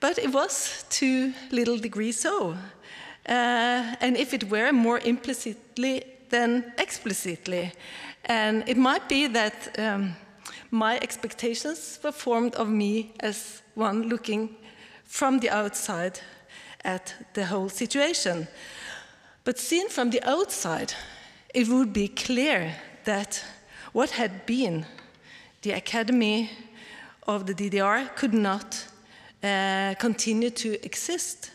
But it was to little degree so. And if it were more implicitly than explicitly. And it might be that my expectations were formed of me as one looking from the outside at the whole situation. But seen from the outside, it would be clear that what had been the Academy of the DDR could not continue to exist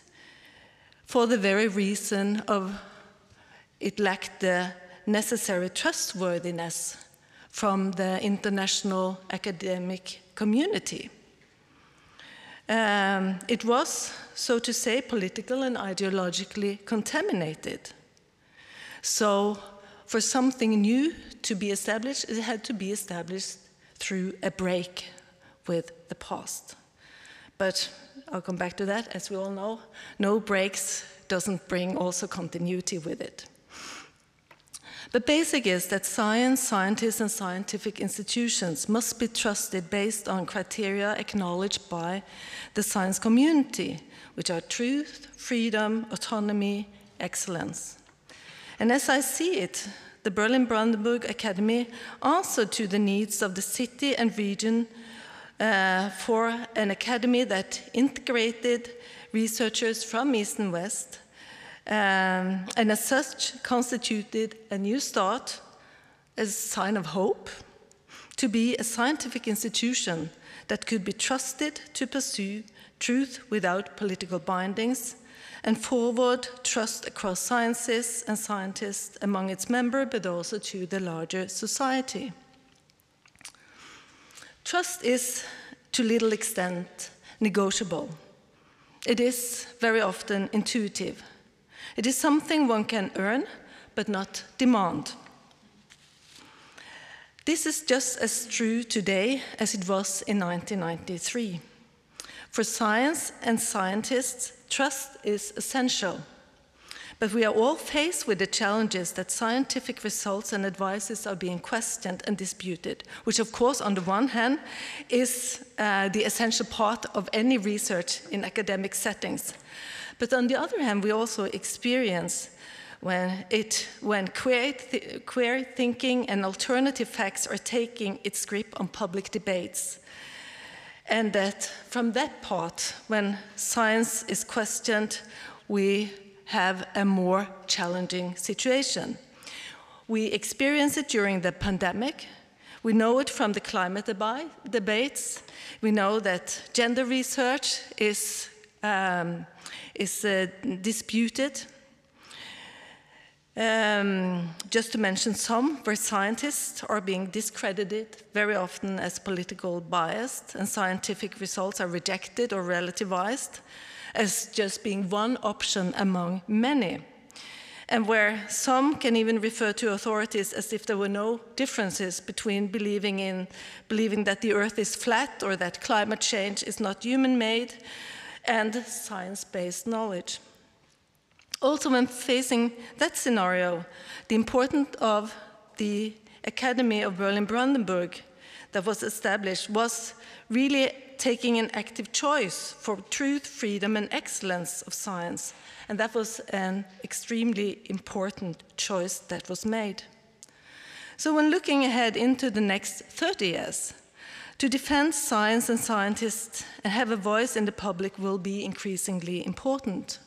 for the very reason of it lacked the necessary trustworthiness from the international academic community. It was, so to say, political and ideologically contaminated. So for something new to be established, it had to be established through a break with the past. But I'll come back to that. As we all know, no breaks doesn't bring also continuity with it. The basic is that science, scientists, and scientific institutions must be trusted based on criteria acknowledged by the science community, which are truth, freedom, autonomy, excellence. And as I see it, the Berlin-Brandenburg Academy answered to the needs of the city and region for an academy that integrated researchers from East and West, and as such constituted a new start as a sign of hope to be a scientific institution that could be trusted to pursue truth without political bindings and forward trust across sciences and scientists among its members, but also to the larger society. Trust is, to little extent, negotiable. It is very often intuitive. It is something one can earn, but not demand. This is just as true today as it was in 1993. For science and scientists, trust is essential. But we are all faced with the challenges that scientific results and advices are being questioned and disputed, which of course, on the one hand, is the essential part of any research in academic settings. But on the other hand, we also experience when queer thinking and alternative facts are taking its grip on public debates. And that from that part, when science is questioned, we have a more challenging situation. We experience it during the pandemic. We know it from the climate debates. We know that gender research is disputed. Just to mention some, where scientists are being discredited very often as political biased, and scientific results are rejected or relativized as just being one option among many, and where some can even refer to authorities as if there were no differences between believing that the earth is flat or that climate change is not human-made and science-based knowledge. Also, when facing that scenario, the importance of the Academy of Berlin-Brandenburg that was established was really taking an active choice for truth, freedom, and excellence of science. And that was an extremely important choice that was made. So when looking ahead into the next 30 years, to defend science and scientists and have a voice in the public will be increasingly important.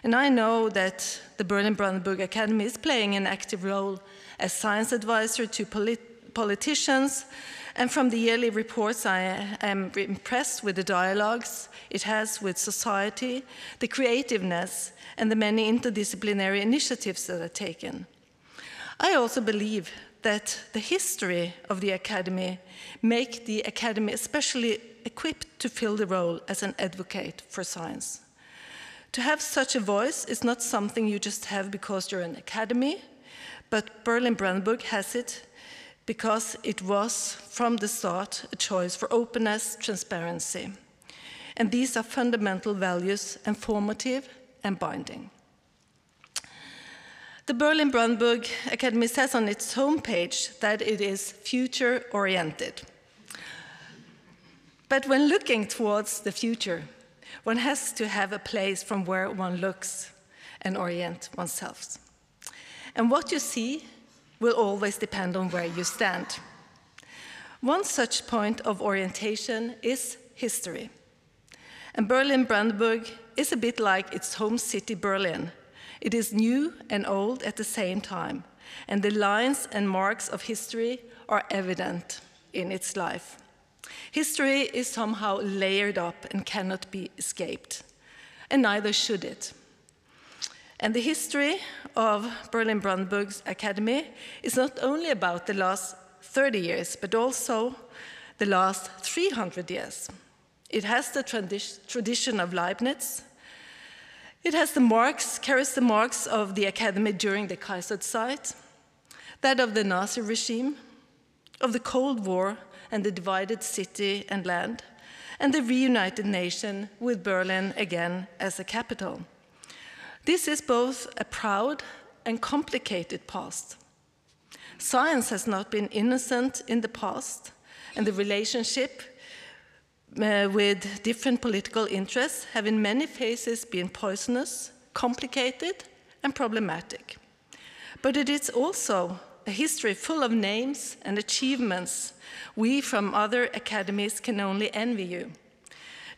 And I know that the Berlin-Brandenburg Academy is playing an active role as science advisor to politicians, and from the yearly reports I am impressed with the dialogues it has with society, the creativeness, and the many interdisciplinary initiatives that are taken. I also believe that the history of the Academy make the Academy especially equipped to fill the role as an advocate for science. To have such a voice is not something you just have because you're an academy, but Berlin-Brandenburg has it because it was, from the start, a choice for openness, transparency. And these are fundamental values, informative and binding. The Berlin-Brandenburg Academy says on its homepage that it is future-oriented. But when looking towards the future, one has to have a place from where one looks and orient oneself. And what you see will always depend on where you stand. One such point of orientation is history. And Berlin-Brandenburg is a bit like its home city, Berlin. It is new and old at the same time, and the lines and marks of history are evident in its life. History is somehow layered up and cannot be escaped, and neither should it. And the history of Berlin-Brandenburg's Academy is not only about the last 30 years, but also the last 300 years. It has the tradition of Leibniz. It has carries the marks of the Academy during the Kaiserzeit, that of the Nazi regime, of the Cold War and the divided city and land, and the reunited nation with Berlin again as a capital. This is both a proud and complicated past. Science has not been innocent in the past, and the relationship with different political interests have in many phases been poisonous, complicated, and problematic. But it is also a history full of names and achievements we from other academies can only envy you.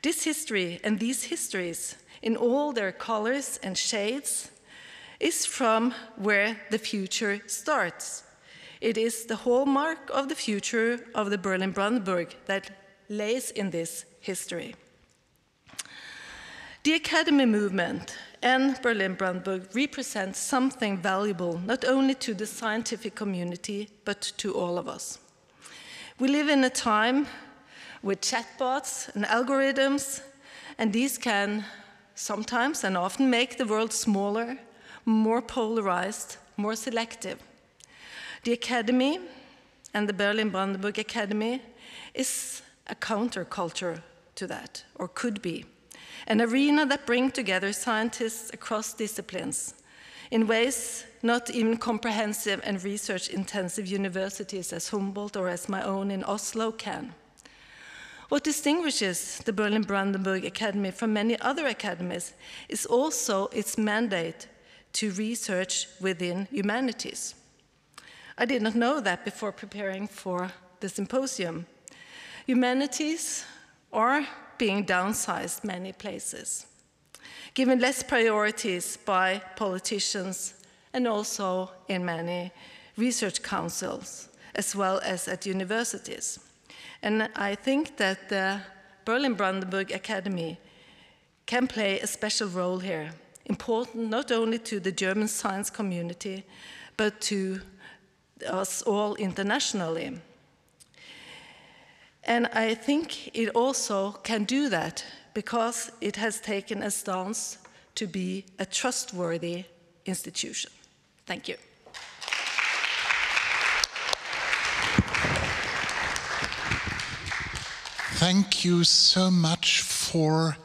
This history and these histories, in all their colors and shades, is from where the future starts. It is the hallmark of the future of the Berlin-Brandenburg that lays in this history. The Academy movement and Berlin-Brandenburg represent something valuable not only to the scientific community, but to all of us. We live in a time with chatbots and algorithms, and these can sometimes and often make the world smaller, more polarized, more selective. The Academy and the Berlin-Brandenburg Academy is a counterculture to that, or could be, an arena that brings together scientists across disciplines in ways not even comprehensive and research-intensive universities as Humboldt or as my own in Oslo can. What distinguishes the Berlin-Brandenburg Academy from many other academies is also its mandate to research within humanities. I did not know that before preparing for the symposium. Humanities are being downsized many places, given less priorities by politicians and also in many research councils, as well as at universities. And I think that the Berlin-Brandenburg Academy can play a special role here, important not only to the German science community, but to us all internationally. And I think it also can do that because it has taken a stance to be a trustworthy institution. Thank you. Thank you so much for,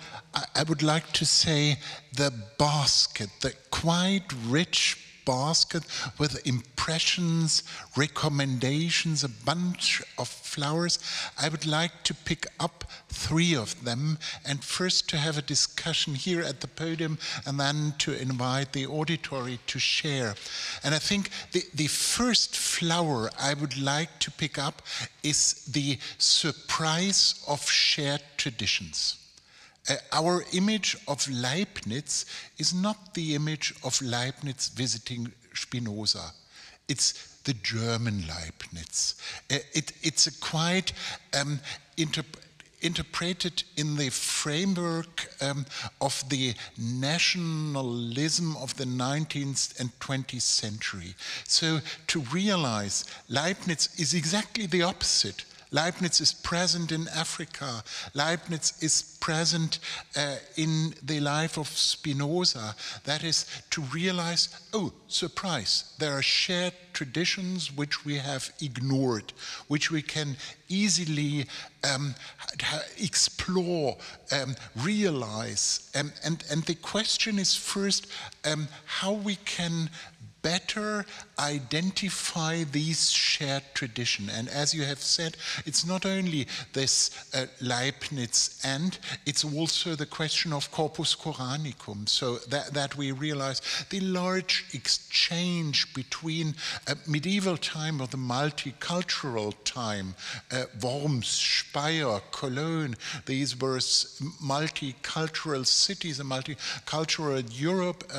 I would like to say, the basket, the quite rich basket with impressions, recommendations, a bunch of flowers. I would like to pick up 3 of them, and first to have a discussion here at the podium, and then to invite the auditory to share. And I think the first flower I would like to pick up is the surprise of shared traditions. Our image of Leibniz is not the image of Leibniz visiting Spinoza. It's the German Leibniz. It's a quite interpreted in the framework of the nationalism of the 19th and 20th century. So to realize Leibniz is exactly the opposite. Leibniz is present in Africa. Leibniz is present in the life of Spinoza. That is to realize, oh, surprise, there are shared traditions which we have ignored, which we can easily explore, realize. And the question is first how we can better identify these shared traditions. And as you have said, it's not only this Leibniz end, it's also the question of corpus Coranicum, so that we realize the large exchange between medieval time or the multicultural time, Worms, Speyer, Cologne, these were multicultural cities, a multicultural Europe,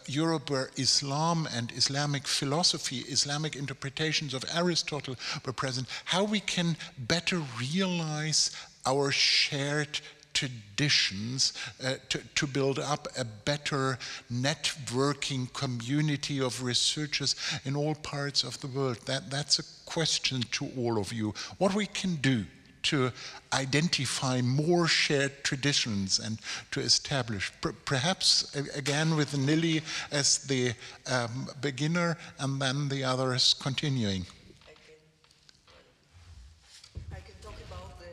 Europe where Islam and Islamic philosophy, Islamic interpretations of Aristotle were present, how we can better realize our shared traditions to build up a better networking community of researchers in all parts of the world. That's a question to all of you. What we can do to identify more shared traditions and to establish, perhaps again with Nili as the beginner and then the others continuing. I can talk about the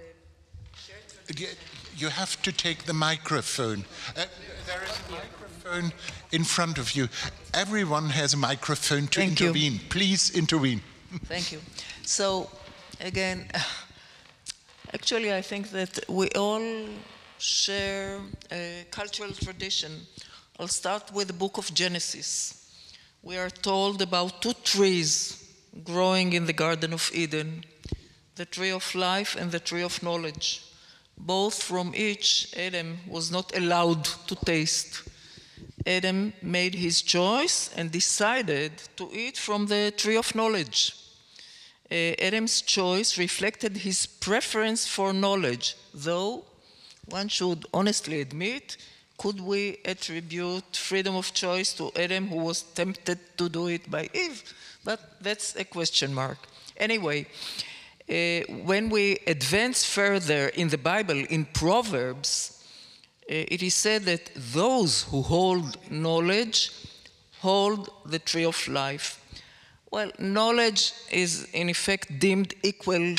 shared traditions. You have to take the microphone. There is a microphone in front of you. Everyone has a microphone to intervene. Please intervene. Thank you. So, again, actually, I think that we all share a cultural tradition. I'll start with the book of Genesis. We are told about two trees growing in the Garden of Eden, the tree of life and the tree of knowledge. Both from each Adam was not allowed to taste. Adam made his choice and decided to eat from the tree of knowledge. Adam's choice reflected his preference for knowledge, though one should honestly admit, could we attribute freedom of choice to Adam, who was tempted to do it by Eve? But that's a question mark. Anyway, when we advance further in the Bible, in Proverbs, it is said that those who hold knowledge hold the tree of life. Well, knowledge is in effect deemed equal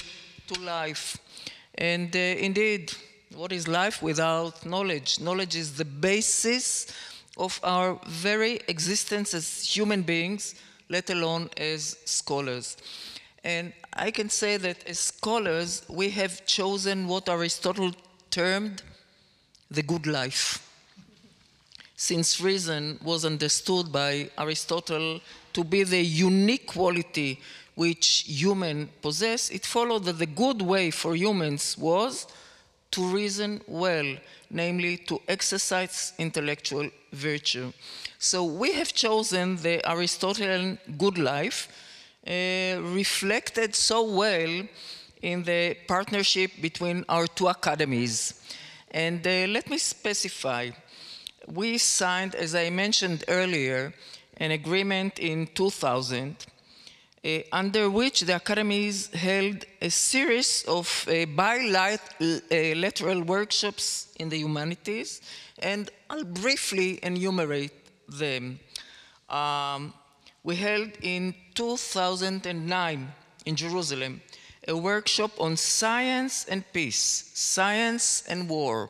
to life. And indeed, what is life without knowledge? Knowledge is the basis of our very existence as human beings, let alone as scholars. And I can say that as scholars, we have chosen what Aristotle termed the good life. Since reason was understood by Aristotle to be the unique quality which humans possess, it followed that the good way for humans was to reason well, namely to exercise intellectual virtue. So we have chosen the Aristotelian good life, reflected so well in the partnership between our two academies. And let me specify, we signed, as I mentioned earlier, an agreement in 2000 under which the academies held a series of bilateral workshops in the humanities, and I'll briefly enumerate them. We held in 2009 in Jerusalem a workshop on science and peace, science and war,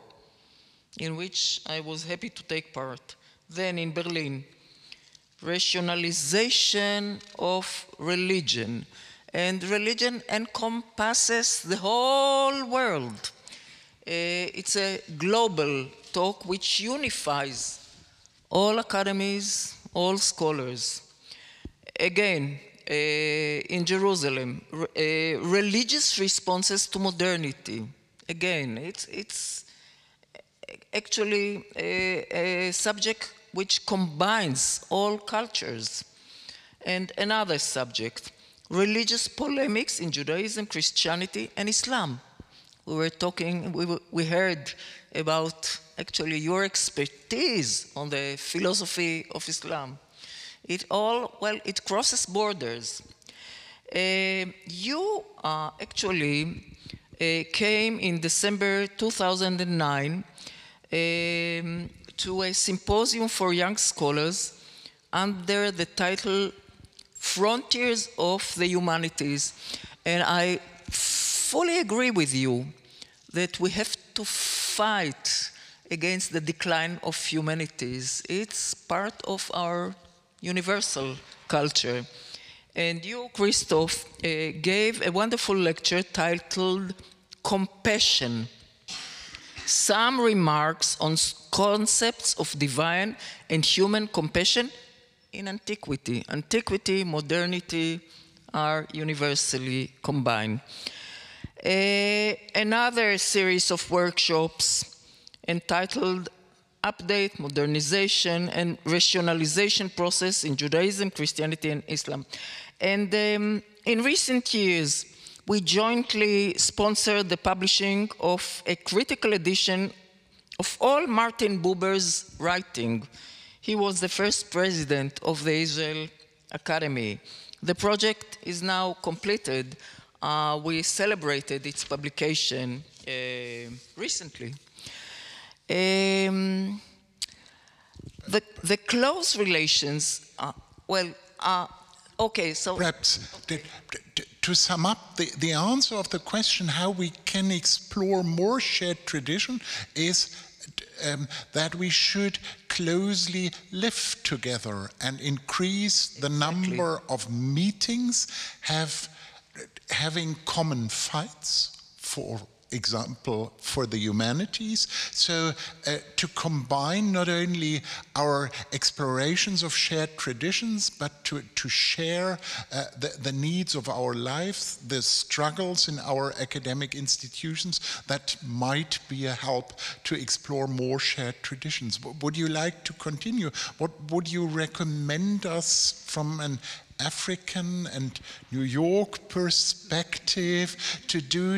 in which I was happy to take part. Then in Berlin, rationalization of religion. And religion encompasses the whole world. It's a global talk which unifies all academies, all scholars. Again, in Jerusalem, religious responses to modernity. Again, it's actually a subject which combines all cultures. And another subject, religious polemics in Judaism, Christianity, and Islam. We were talking, we heard about actually your expertise on the philosophy of Islam. It all, well, it crosses borders. You actually came in December 2009 to a symposium for young scholars under the title Frontiers of the Humanities. And I fully agree with you that we have to fight against the decline of humanities. It's part of our universal culture. And you, Christoph, gave a wonderful lecture titled Compassion. Some remarks on concepts of divine and human compassion in antiquity. Antiquity, modernity are universally combined. Another series of workshops entitled update, modernization, and rationalization process in Judaism, Christianity, and Islam. And in recent years, we jointly sponsored the publishing of a critical edition of all Martin Buber's writing. He was the first president of the Israel Academy. The project is now completed. We celebrated its publication recently. The close relations, okay, so... Perhaps to sum up, the answer of the question how we can explore more shared tradition is that we should closely live together and increase the number of meetings, having common fights, for example, for the humanities. So to combine not only our explorations of shared traditions, but to share the needs of our lives, the struggles in our academic institutions, that might be a help to explore more shared traditions. Would you like to continue? What would you recommend us from an African and New York perspective to do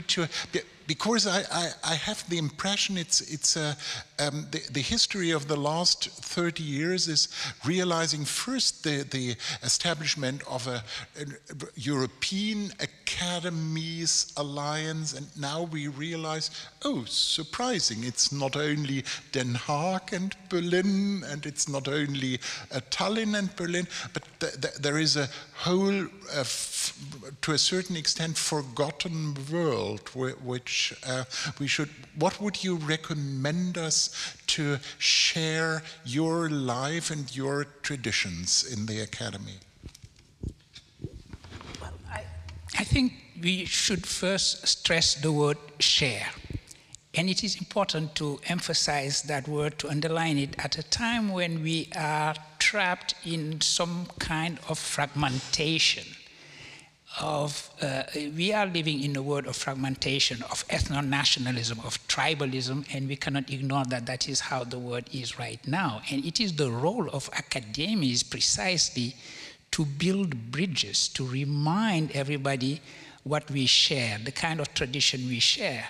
because I have the impression the history of the last 30 years is realizing first the establishment of a European Academies Alliance, and now we realize, oh, surprising, it's not only Den Haag and Berlin, and it's not only Tallinn and Berlin, but there is a whole, to a certain extent, forgotten world which we should. What would you recommend us to share your life and your traditions in the Academy? Well, I think we should first stress the word share. And it is important to emphasize that word, to underline it, at a time when we are trapped in some kind of fragmentation. We are living in a world of fragmentation, of ethno-nationalism, of tribalism, and we cannot ignore that that is how the world is right now. And it is the role of academies precisely to build bridges, to remind everybody what we share, the kind of tradition we share.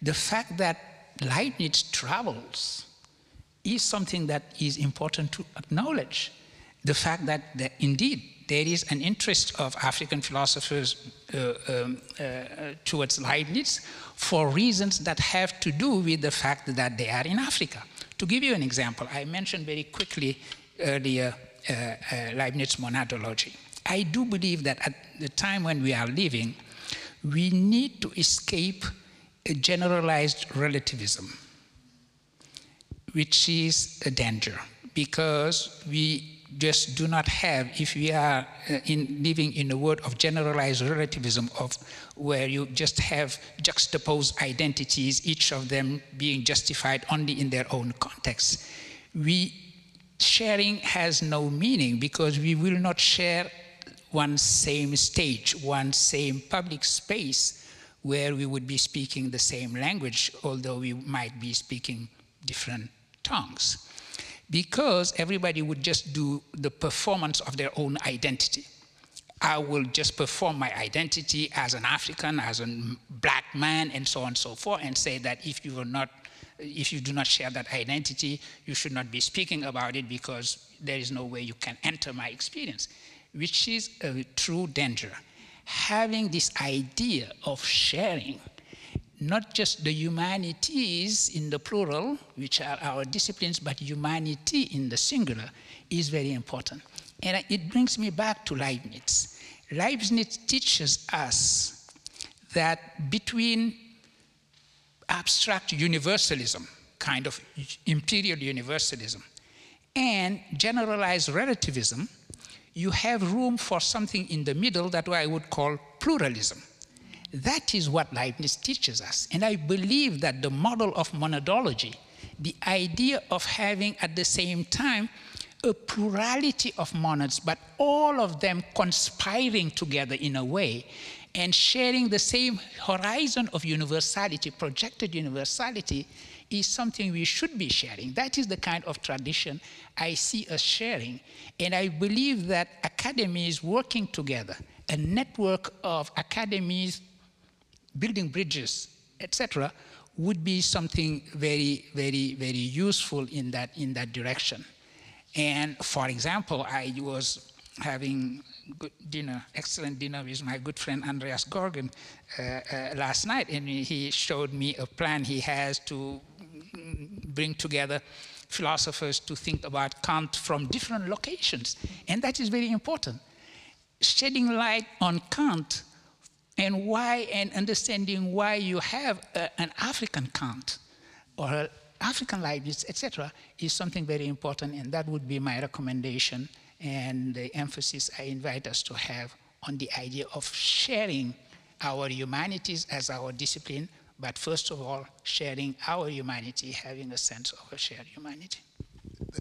The fact that Leibniz travels is something that is important to acknowledge. The fact that indeed there is an interest of African philosophers towards Leibniz for reasons that have to do with the fact that they are in Africa. To give you an example, I mentioned very quickly earlier Leibniz monadology. I do believe that at the time when we are living, we need to escape a generalized relativism, which is a danger, because we just do not have, if we are living in a world of generalized relativism, of where you just have juxtaposed identities, each of them being justified only in their own context, sharing has no meaning, because we will not share one same stage, one same public space where we would be speaking the same language, although we might be speaking different tongues. Because everybody would just do the performance of their own identity. I will just perform my identity as an African, as a black man, and so on and so forth, and say that if you do not share that identity, you should not be speaking about it, because there is no way you can enter my experience, which is a true danger. Having this idea of sharing, not just the humanities in the plural, which are our disciplines, but humanity in the singular, is very important. And it brings me back to Leibniz. Leibniz teaches us that between abstract universalism, kind of imperial universalism, and generalized relativism, you have room for something in the middle that I would call pluralism. That is what Leibniz teaches us. And I believe that the model of monadology, the idea of having at the same time a plurality of monads, but all of them conspiring together in a way and sharing the same horizon of universality, projected universality, is something we should be sharing. That is the kind of tradition I see us sharing. And I believe that academies working together, a network of academies building bridges, etc., would be something very, very, very useful in that direction. And for example, I was having good dinner, excellent dinner with my good friend Andreas Gorgon last night, and he showed me a plan he has to bring together philosophers to think about Kant from different locations. And that is very important. Shedding light on Kant and why, and understanding why you have an African Kant or an African Leibniz, etc., is something very important, and that would be my recommendation and the emphasis I invite us to have on the idea of sharing our humanities as our discipline, but first of all, sharing our humanity, having a sense of a shared humanity.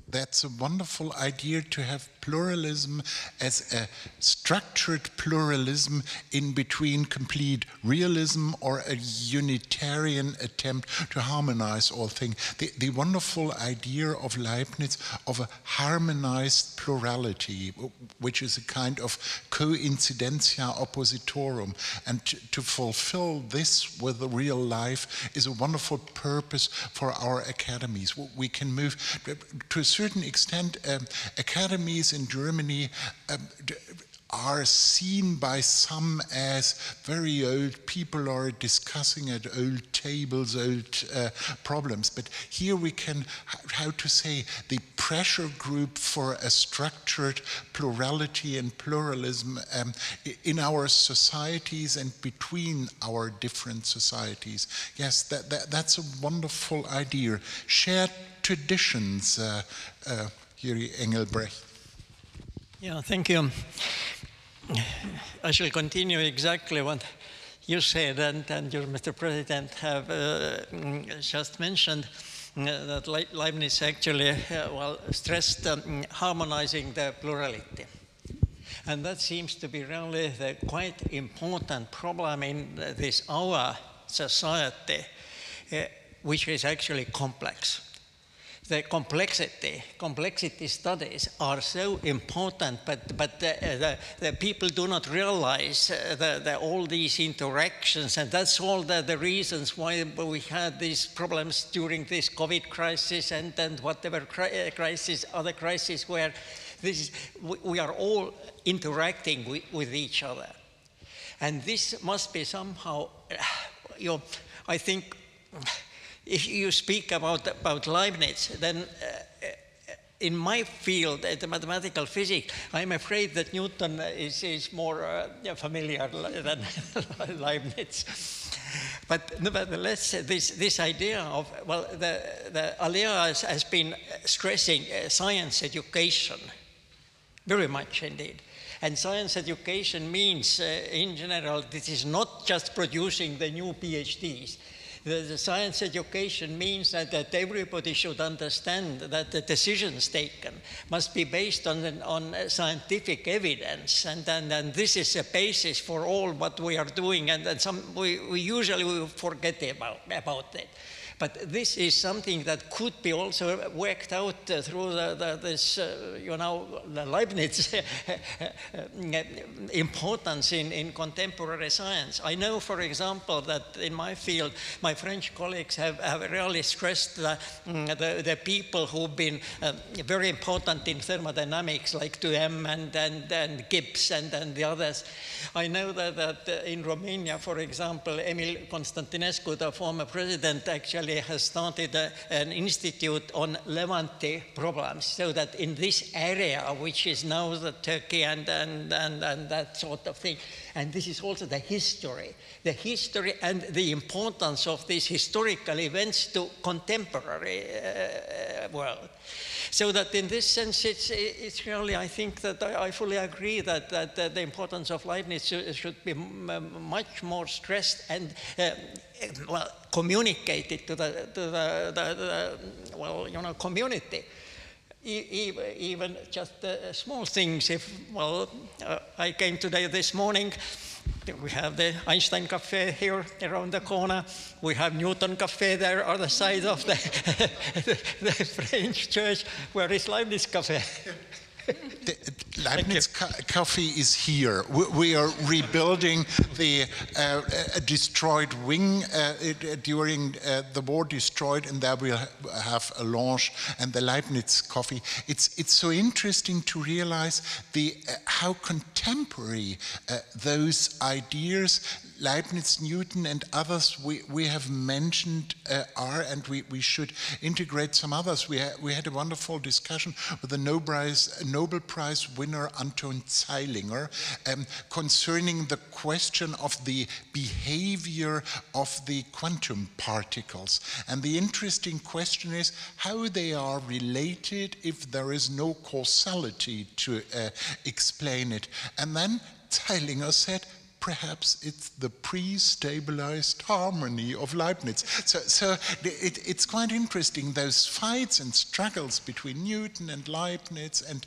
That's a wonderful idea, to have pluralism as a structured pluralism in between complete realism or a unitarian attempt to harmonize all things. The wonderful idea of Leibniz of a harmonized plurality, which is a kind of coincidentia oppositorum, and to fulfill this with the real life is a wonderful purpose for our academies. We can move to a certain extent. Academies in Germany are seen by some as very old people are discussing at old tables, old problems. But here we can, how to say, the pressure group for a structured plurality and pluralism in our societies and between our different societies. Yes, that's a wonderful idea. Shared traditions, Jüri Engelbrecht. Yeah, thank you. I shall continue exactly what you said, and you, Mr. President, have just mentioned that Leibniz actually stressed harmonizing the plurality. And that seems to be really the quite important problem in this our society, which is actually complex. The complexity studies are so important, but the people do not realize all these interactions, and that's all the reasons why we had these problems during this COVID crisis and whatever crisis, other crises, where we are all interacting with each other. And this must be somehow, I think, if you speak about Leibniz, then in my field, the mathematical physics, I'm afraid that Newton is more familiar than Leibniz. But nevertheless, this idea of, well, the Alea has been stressing science education very much indeed. And science education means, in general, this is not just producing the new PhDs. The science education means that everybody should understand that the decisions taken must be based on scientific evidence, and this is a basis for all what we are doing, and we usually forget about it. But this is something that could be also worked out through this, the Leibniz importance in contemporary science. I know, for example, that in my field, my French colleagues have really stressed the people who've been very important in thermodynamics, like Duhem and Gibbs and the others. I know that in Romania, for example, Emil Constantinescu, the former president, actually has started an institute on Levante problems, so that in this area, which is now the Turkey and that sort of thing, and this is also the history and the importance of these historical events to contemporary world. So that in this sense, it's really, I think that I fully agree that the importance of Leibniz should be much more stressed and communicated to the community. even just small things. I came today this morning. We have the Einstein Cafe here around the corner. We have Newton Cafe there on the side of the French church. Where is Leibniz Cafe? The Leibniz Cafe is here. We are rebuilding the destroyed wing during the war destroyed, and there we'll have a lounge and the Leibniz Coffee. It's so interesting to realize how contemporary those ideas, Leibniz, Newton, and others we have mentioned are, and we should integrate some others. We had a wonderful discussion with the Nobel Prize winner Anton Zeilinger concerning the question of the behavior of the quantum particles. And the interesting question is how they are related if there is no causality to explain it. And then Zeilinger said, perhaps it's the pre-stabilized harmony of Leibniz. So it's quite interesting, those fights and struggles between Newton and Leibniz, and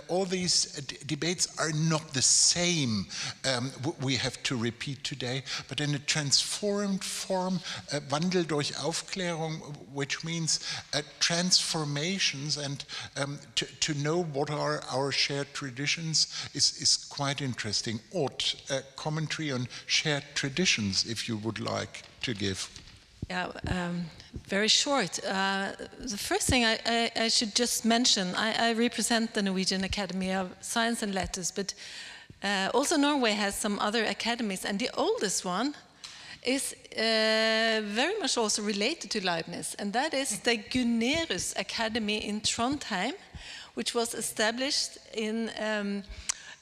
all these debates are not the same, we have to repeat today, but in a transformed form, Wandel durch Aufklärung, which means transformations, and to know what are our shared traditions is quite interesting. Commentary on shared traditions, if you would like to give. Yeah, very short. The first thing I should just mention, I represent the Norwegian Academy of Science and Letters, but also Norway has some other academies, and the oldest one is very much also related to Leibniz, and that is the Gunnerus Academy in Trondheim, which was established in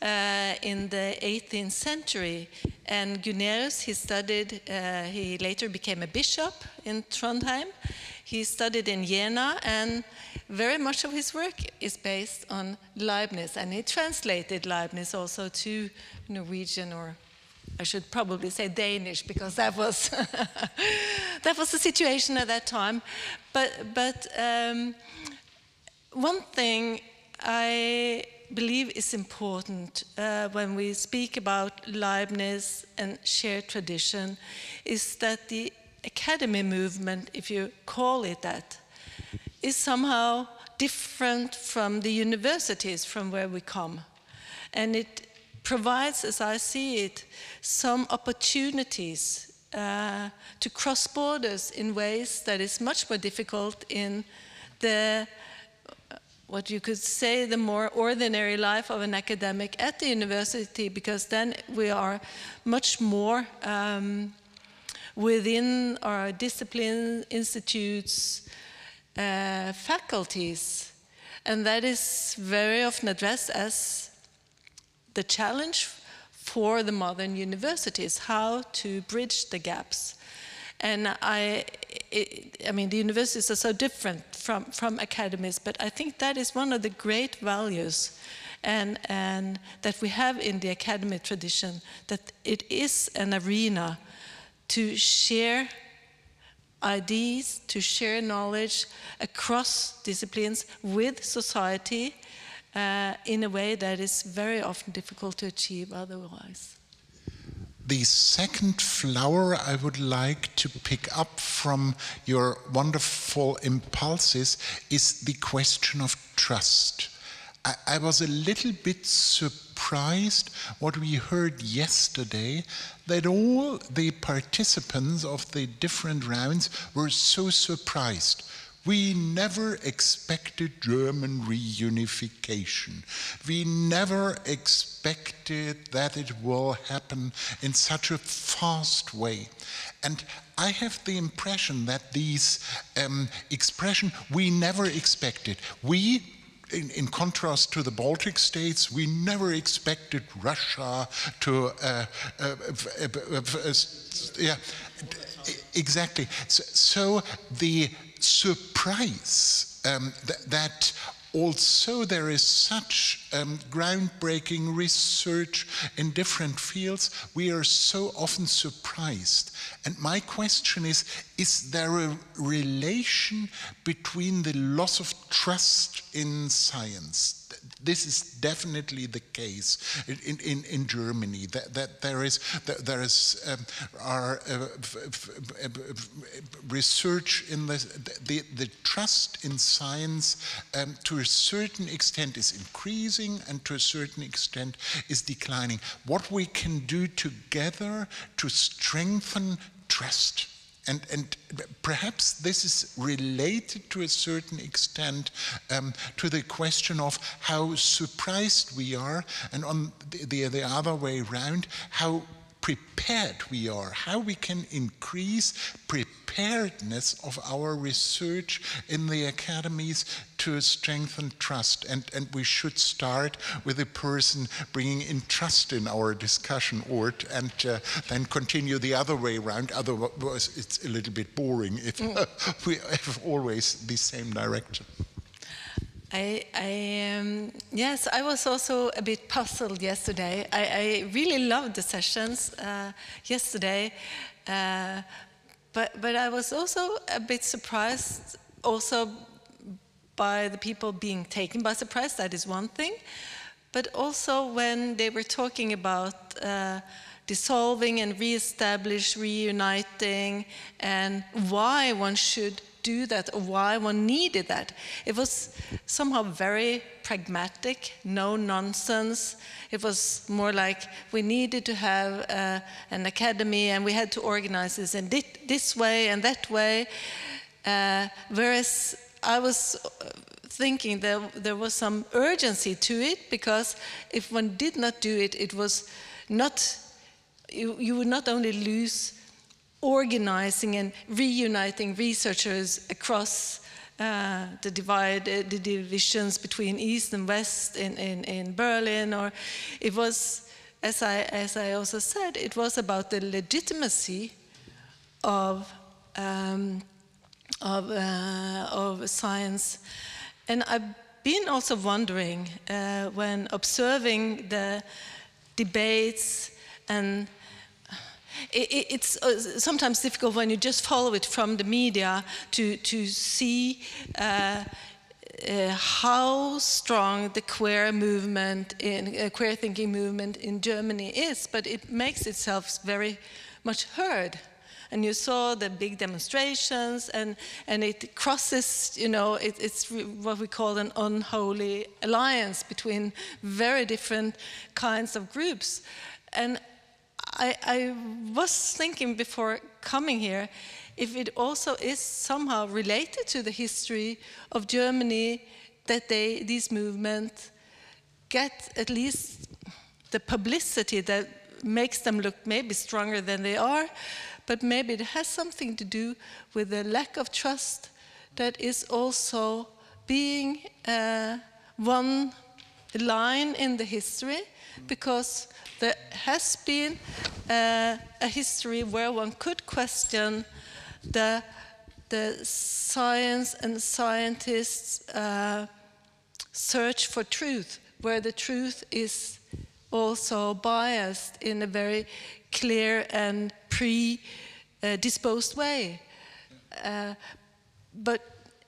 the 18th century. And Gunnerus, he later became a bishop in Trondheim. He studied in Jena, and very much of his work is based on Leibniz. And he translated Leibniz also to Norwegian, or I should probably say Danish, because that was that was the situation at that time. But one thing I believe is important when we speak about Leibniz and shared tradition is that the academy movement, if you call it that, is somehow different from the universities from where we come. And it provides, as I see it, some opportunities to cross borders in ways that is much more difficult in the what you could say the more ordinary life of an academic at the university, because then we are much more within our discipline, institutes, faculties, and that is very often addressed as the challenge for the modern universities, how to bridge the gaps. And I mean, the universities are so different from academies, but I think that is one of the great values and that we have in the academic tradition, that it is an arena to share ideas, to share knowledge across disciplines with society in a way that is very often difficult to achieve otherwise. The second flower I would like to pick up from your wonderful impulses is the question of trust. I was a little bit surprised what we heard yesterday, that all the participants of the different rounds were so surprised. We never expected German reunification. We never expected that it will happen in such a fast way. And I have the impression that these expression, we never expected. We, in contrast to the Baltic states, we never expected Russia to, yeah, exactly. So the surprise that also there is such groundbreaking research in different fields, we are so often surprised. And my question is there a relation between the loss of trust in science. This is definitely the case in Germany. That there is research in the trust in science to a certain extent is increasing and to a certain extent is declining. What we can do together to strengthen trust. And perhaps this is related to a certain extent to the question of how surprised we are, and on the other way around, how prepared we are, how we can increase preparedness of our research in the academies to strengthen trust. And we should start with a person bringing in trust in our discussion, Ort, and then continue the other way around. Otherwise, it's a little bit boring if we have always the same direction. Yes, I was also a bit puzzled yesterday. I really loved the sessions yesterday, but I was also a bit surprised also by the people being taken by surprise. That is one thing, but also when they were talking about dissolving and reestablish, reuniting, and why one should do that, or why one needed that. It was somehow very pragmatic, no nonsense. It was more like we needed to have an academy and we had to organize this in this way and that way. Whereas I was thinking there was some urgency to it, because if one did not do it, it was not, you would not only lose organizing and reuniting researchers across the divisions between East and West in Berlin, or it was, as I also said, it was about the legitimacy of science. And I've been also wondering when observing the debates, and it's sometimes difficult when you just follow it from the media to see how strong the queer movement, queer thinking movement in Germany is, but it makes itself very much heard. And you saw the big demonstrations, and it crosses, you know, it's what we call an unholy alliance between very different kinds of groups. And I was thinking before coming here if it also is somehow related to the history of Germany, that these movements get at least the publicity that makes them look maybe stronger than they are, but maybe it has something to do with the lack of trust that is also being one line in the history, because there has been a history where one could question the science and scientists' search for truth, where the truth is also biased in a very clear and predisposed way. But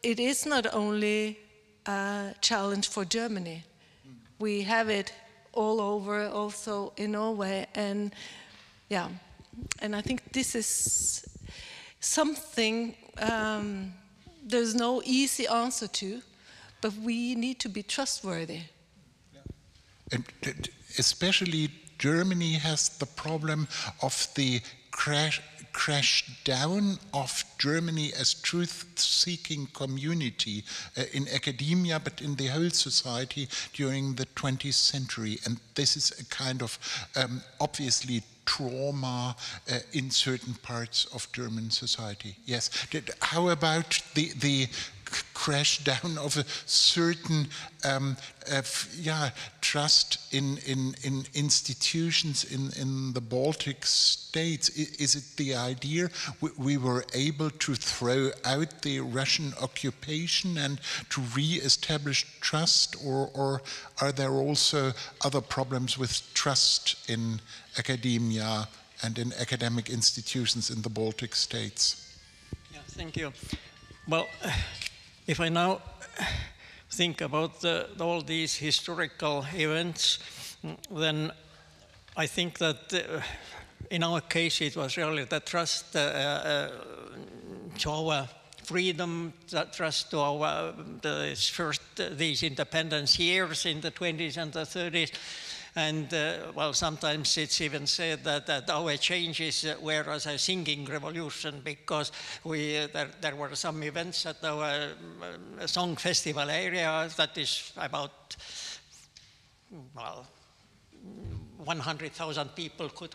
it is not only a challenge for Germany. We have it all over, also in Norway, and yeah, and I think this is something there's no easy answer to, but we need to be trustworthy. And especially Germany has the problem of the crash down of Germany as truth-seeking community in academia, but in the whole society during the 20th century. And this is a kind of obviously trauma in certain parts of German society. Yes. How about the crash down of a certain trust in institutions in the Baltic states? Is it the idea we were able to throw out the Russian occupation and to re-establish trust, or are there also other problems with trust in academia and in academic institutions in the Baltic states? Yeah, thank you. Well, if I now think about all these historical events, then I think that in our case it was really the trust to our freedom, the trust to our these independence years in the 20s and the 30s. And well, sometimes it's even said that our changes were as a singing revolution, because there were some events at our song festival area that is about, well, 100,000 people could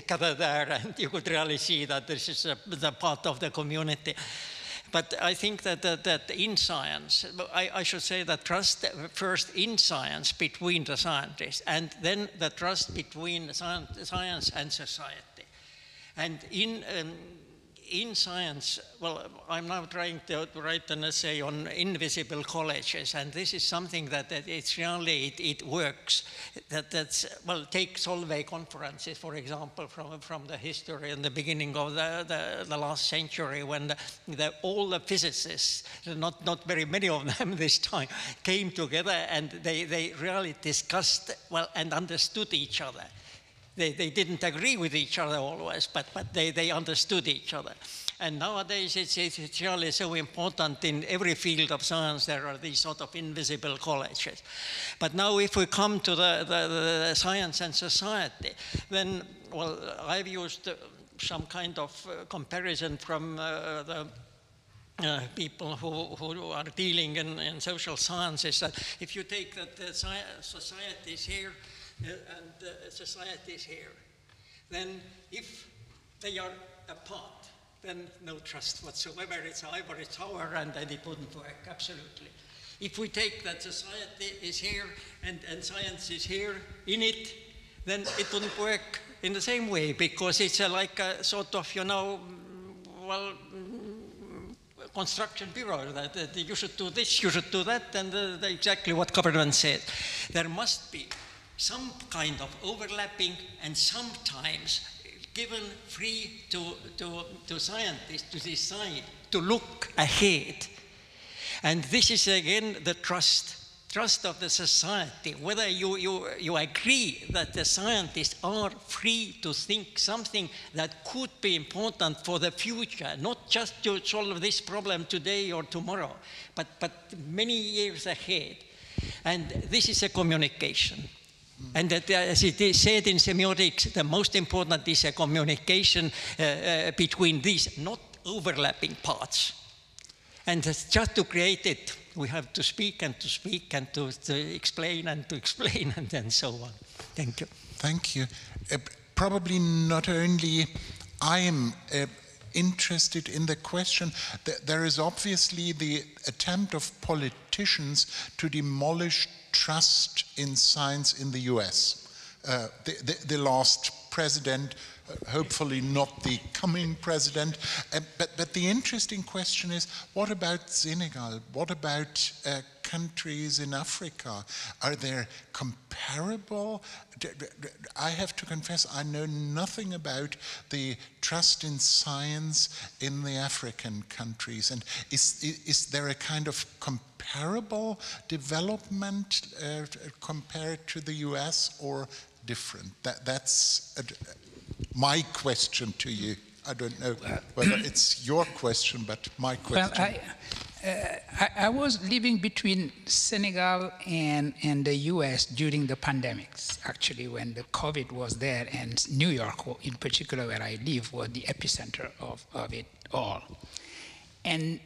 gather there, and you could really see that this is the part of the community. But I think that in science, I should say that trust first in science between the scientists, and then the trust between science and society. And in science, well, I'm now trying to write an essay on invisible colleges, and this is something that it's really, it works. That's, well, take Solvay conferences, for example, from the history in the beginning of the last century, when all the physicists, not very many of them this time, came together, and they really discussed, well, and understood each other. They didn't agree with each other always, but they understood each other. And nowadays it's really so important. In every field of science there are these sort of invisible colleges. But now if we come to the science and society, then, well, I've used some kind of comparison from the people who are dealing in social sciences, that if you take that the society is here, and society is here, then if they are apart, then no trust whatsoever. It's ivory tower, and it wouldn't work, absolutely. If we take that society is here and science is here in it, then it wouldn't work in the same way, because it's like a sort of, you know, well, construction bureau, that you should do this, you should do that, and exactly what government said. There must be some kind of overlapping, and sometimes given free to scientists to decide, to look ahead. And this is again the trust of the society, whether you agree that the scientists are free to think something that could be important for the future, not just to solve this problem today or tomorrow, but many years ahead. And this is a communication. And that, as it is said in semiotics, the most important is a communication between these not overlapping parts. And just to create it, we have to speak and to speak and to explain and to explain, and then so on. Thank you. Thank you. Probably not only I am interested in the question, there is obviously the attempt of politicians to demolish trust in science in the US. The last president, hopefully not the coming president, but the interesting question is, what about Senegal? What about countries in Africa? Are there comparable? I have to confess, I know nothing about the trust in science in the African countries. And is there a kind of comparable development compared to the US, or different? That's my question to you. I don't know whether it's your question, but my question. Well, I was living between Senegal and the US during the pandemics, actually, when the COVID was there, and New York, in particular, where I live, was the epicenter of it all. And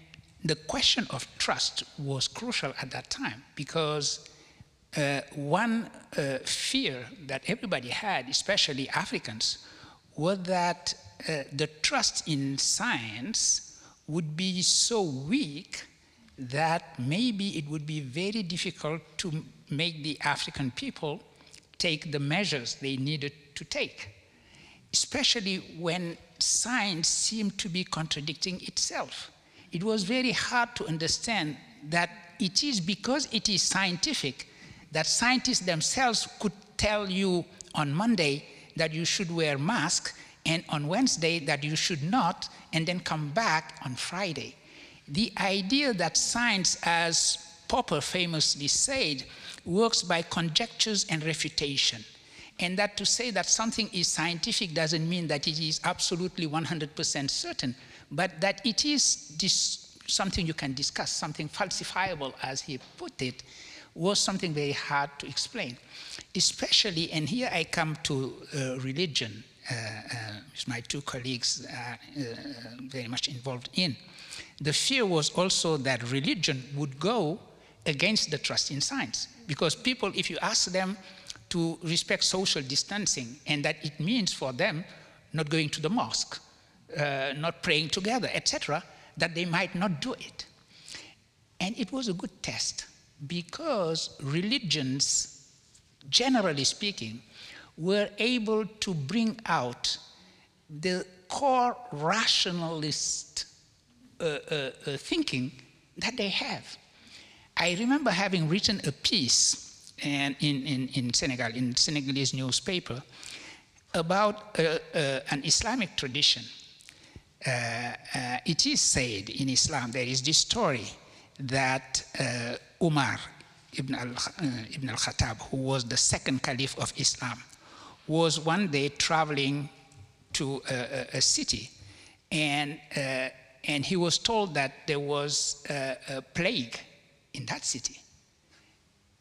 the question of trust was crucial at that time, because one fear that everybody had, especially Africans, was that the trust in science would be so weak that maybe it would be very difficult to make the African people take the measures they needed to take, especially when science seemed to be contradicting itself. It was very hard to understand that it is because it is scientific that scientists themselves could tell you on Monday that you should wear masks, and on Wednesday that you should not, and then come back on Friday. The idea that science as Popper famously said, works by conjectures and refutation. And that to say that something is scientific doesn't mean that it is absolutely 100% certain, but that it is something you can discuss, something falsifiable, as he put it, was something very hard to explain. Especially, and here I come to religion, which my two colleagues are very much involved in. The fear was also that religion would go against the trust in science. Because people, if you ask them to respect social distancing, and that it means for them not going to the mosque, not praying together, etc., that they might not do it. And it was a good test, because religions, generally speaking, were able to bring out the core rationalist thinking that they have. I remember having written a piece in Senegal, in Senegalese newspaper, about an Islamic tradition. It is said in Islam, there is this story that Umar ibn al-Khattab, who was the second caliph of Islam, was one day traveling to a city, and he was told that there was a plague in that city.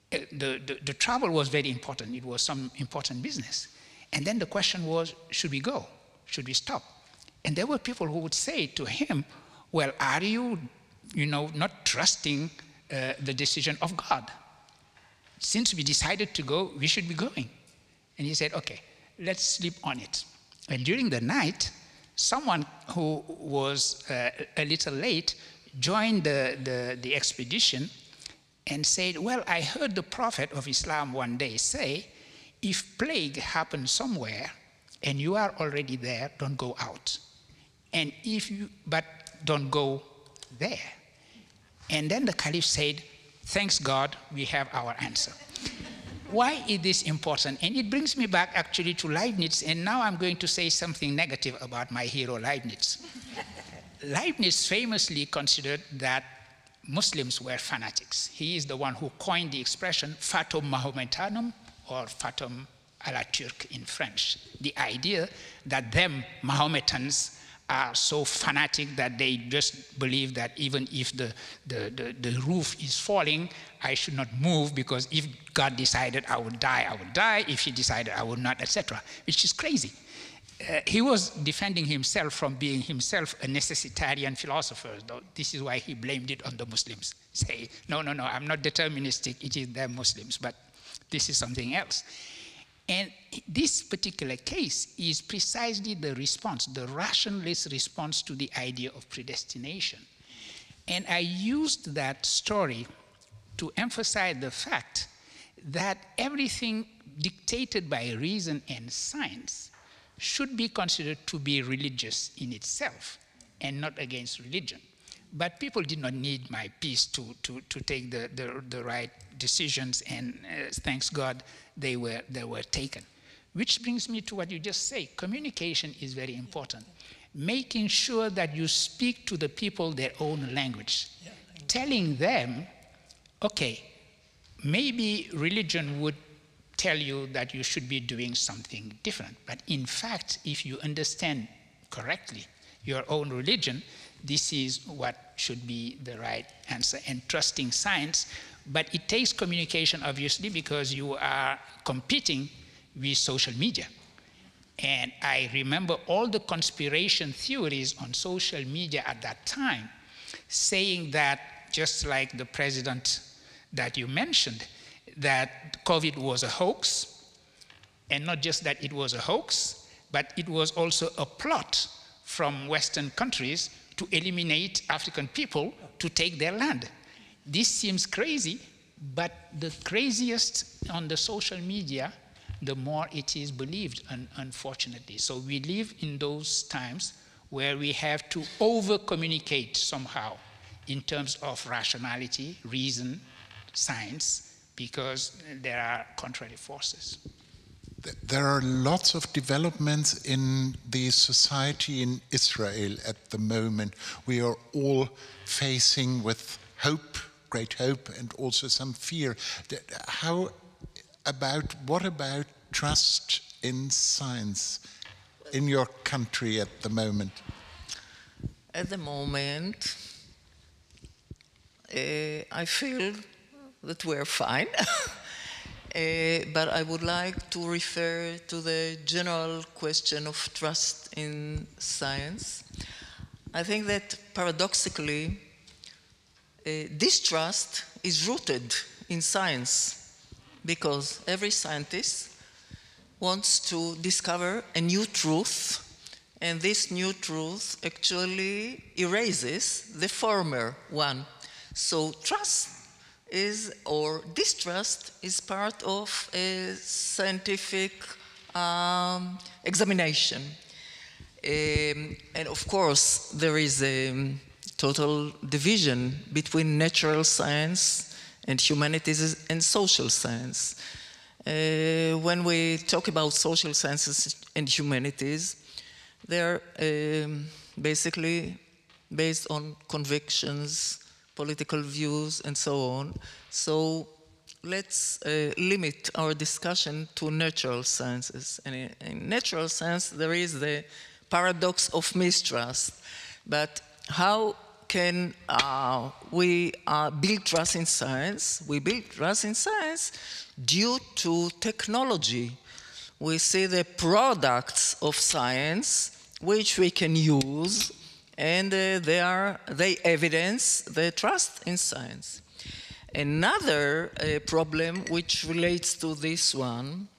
The travel was very important. It was some important business. And then the question was, should we go? Should we stop? And there were people who would say to him, well, are you, not trusting the decision of God? Since we decided to go, we should be going. And he said, okay, let's sleep on it. And during the night, someone who was a little late joined the expedition and said, well, I heard the Prophet of Islam one day say, if plague happens somewhere and you are already there, don't go out. And but don't go there. And then the Caliph said, thanks God, we have our answer. Why is this important? And it brings me back actually to Leibniz, and now I'm going to say something negative about my hero Leibniz. Leibniz famously considered that Muslims were fanatics. He is the one who coined the expression fatum Mahometanum, or fatum à la Turque in French. The idea that them, Mahometans, are so fanatic that they just believe that even if the roof is falling, I should not move, because if God decided I would die, I would die. If he decided I would not, etc., which is crazy. He was defending himself from being himself a necessitarian philosopher. Though this is why he blamed it on the Muslims. Say, no, I'm not deterministic, it is them Muslims, but this is something else. And this particular case is precisely the response, the rationalist response to the idea of predestination. And I used that story to emphasize the fact that everything dictated by reason and science should be considered to be religious in itself and not against religion. But people did not need my piece to take the right decisions, and thanks God, they were taken. Which brings me to what you just say. Communication is very important. Making sure that you speak to the people their own language. Yeah, telling them, okay, maybe religion would tell you that you should be doing something different. But in fact, if you understand correctly your own religion, this is what should be the right answer, and trusting science. But it takes communication, obviously, because you are competing with social media. And I remember all the conspiration theories on social media at that time, saying that, just like the president that you mentioned, that COVID was a hoax, and not just that it was a hoax, but it was also a plot from Western countries to eliminate African people to take their land. This seems crazy, but the craziest on the social media, the more it is believed, unfortunately. So we live in those times where we have to over-communicate somehow in terms of rationality, reason, science, because there are contrary forces. There are lots of developments in the society in Israel at the moment. We are all facing with hope great hope and also some fear. What about trust in science in your country at the moment? At the moment, I feel that we're fine, but I would like to refer to the general question of trust in science. I think that paradoxically, distrust is rooted in science because every scientist wants to discover a new truth, and this new truth actually erases the former one. So trust is, or distrust is part of a scientific examination. And of course, there is a total division between natural science and humanities and social science. When we talk about social sciences and humanities, they're basically based on convictions, political views, and so on. So let's limit our discussion to natural sciences. And in natural science, there is the paradox of mistrust. But how can we build trust in science? We build trust in science due to technology. We see the products of science which we can use, and they evidence the trust in science. Another problem which relates to this one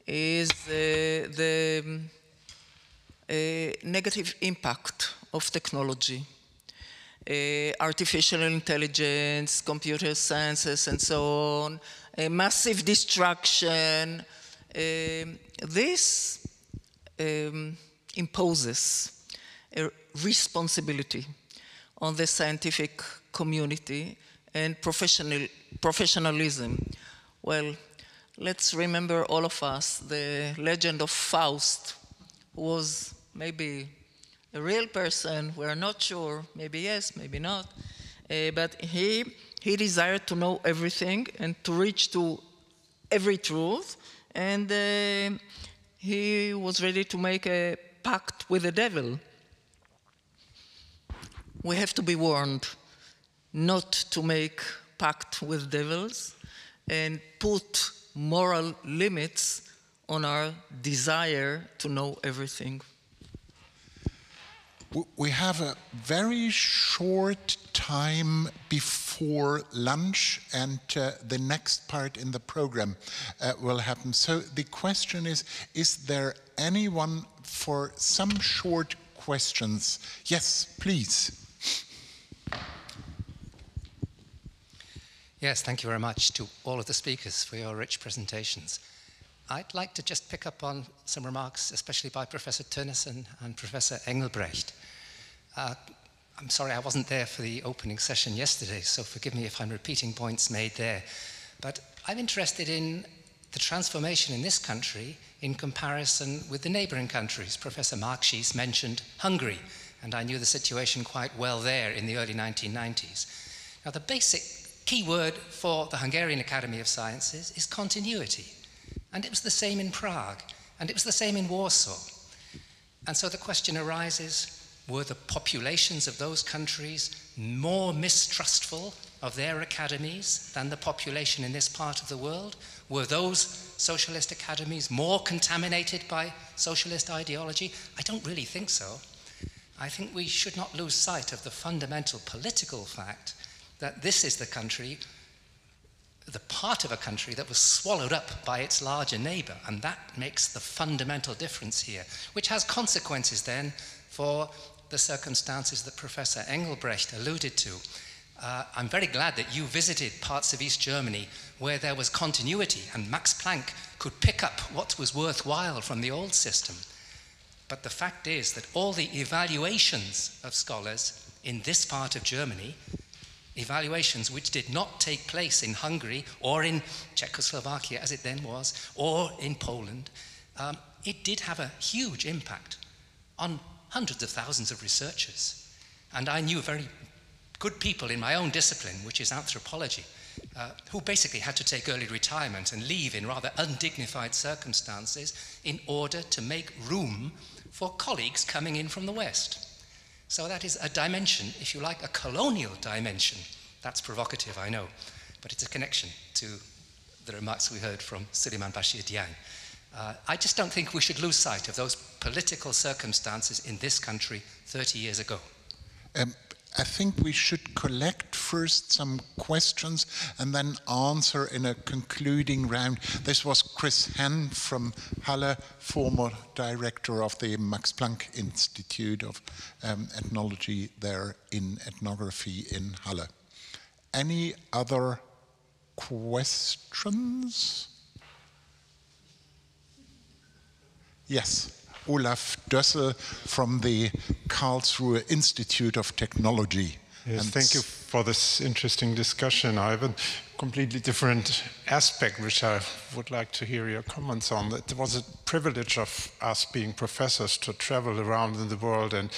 is the negative impact of technology. Artificial intelligence, computer sciences, and so on, massive destruction. This imposes a responsibility on the scientific community and professionalism. Well, let's remember, all of us, the legend of Faust, who was maybe a real person, we're not sure, maybe yes, maybe not, but he desired to know everything and to reach to every truth, and he was ready to make a pact with the devil. We have to be warned not to make pact with devils and put moral limits on our desire to know everything. We have a very short time before lunch, and the next part in the program will happen. So the question is there anyone for some short questions? Yes, please. Yes, thank you very much to all of the speakers for your rich presentations. I'd like to just pick up on some remarks, especially by Professor Tønnessen and Professor Engelbrecht. I'm sorry I wasn't there for the opening session yesterday, so forgive me if I'm repeating points made there. But I'm interested in the transformation in this country in comparison with the neighboring countries. Professor Markschies mentioned Hungary, and I knew the situation quite well there in the early 1990s. Now, the basic key word for the Hungarian Academy of Sciences is continuity. And it was the same in Prague, and it was the same in Warsaw. And so the question arises, were the populations of those countries more mistrustful of their academies than the population in this part of the world? Were those socialist academies more contaminated by socialist ideology? I don't really think so. I think we should not lose sight of the fundamental political fact that this is the country, the part of a country that was swallowed up by its larger neighbor, and that makes the fundamental difference here, which has consequences then for the circumstances that Professor Engelbrecht alluded to. I'm very glad that you visited parts of East Germany where there was continuity and Max Planck could pick up what was worthwhile from the old system. But the fact is that all the evaluations of scholars in this part of Germany, evaluations which did not take place in Hungary or in Czechoslovakia as it then was, or in Poland, it did have a huge impact on hundreds of thousands of researchers. And I knew very good people in my own discipline, which is anthropology, who basically had to take early retirement and leave in rather undignified circumstances in order to make room for colleagues coming in from the West. So that is a dimension, if you like, a colonial dimension. That's provocative, I know, but it's a connection to the remarks we heard from Souleymane Bachir Diagne. I just don't think we should lose sight of those political circumstances in this country 30 years ago. I think we should collect first some questions and then answer in a concluding round. This was Chris Henn from Halle, former director of the Max Planck Institute of Ethnology there in ethnography in Halle. Any other questions? Yes. Olaf Dössel from the Karlsruhe Institute of Technology. Yes, thank you for this interesting discussion. I have a completely different aspect which I would like to hear your comments on. It was a privilege of us being professors to travel around in the world and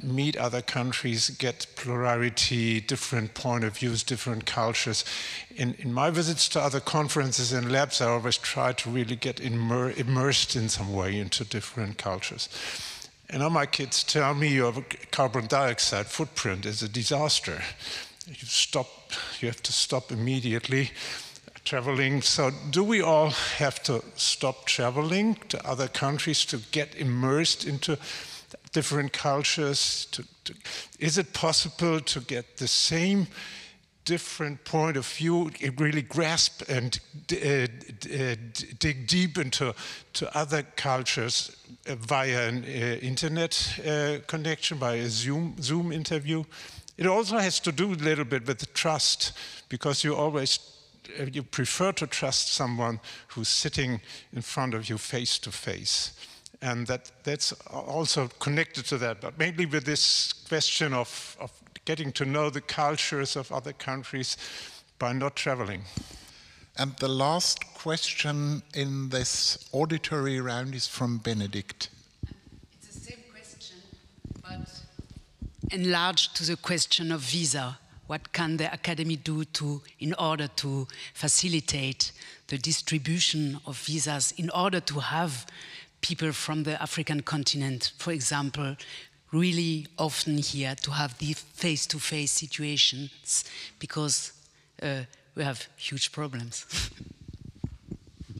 meet other countries, get plurality, different point of views, different cultures. In my visits to other conferences and labs, I always try to really get immersed in some way into different cultures. And all my kids tell me your carbon dioxide footprint is a disaster. You have to stop immediately traveling. So do we all have to stop traveling to other countries to get immersed into different cultures? Is it possible to get the same different point of view, really grasp and dig deep into other cultures via an internet connection, by a Zoom interview? It also has to do a little bit with the trust, because you prefer to trust someone who's sitting in front of you face to face. And that's also connected to that, but mainly with this question of getting to know the cultures of other countries by not traveling. And the last question in this auditory round is from Benedict. It's the same question, but enlarged to the question of visa. What can the Academy do in order to facilitate the distribution of visas, in order to have people from the African continent, for example, really often here to have the face-to-face situations, because we have huge problems.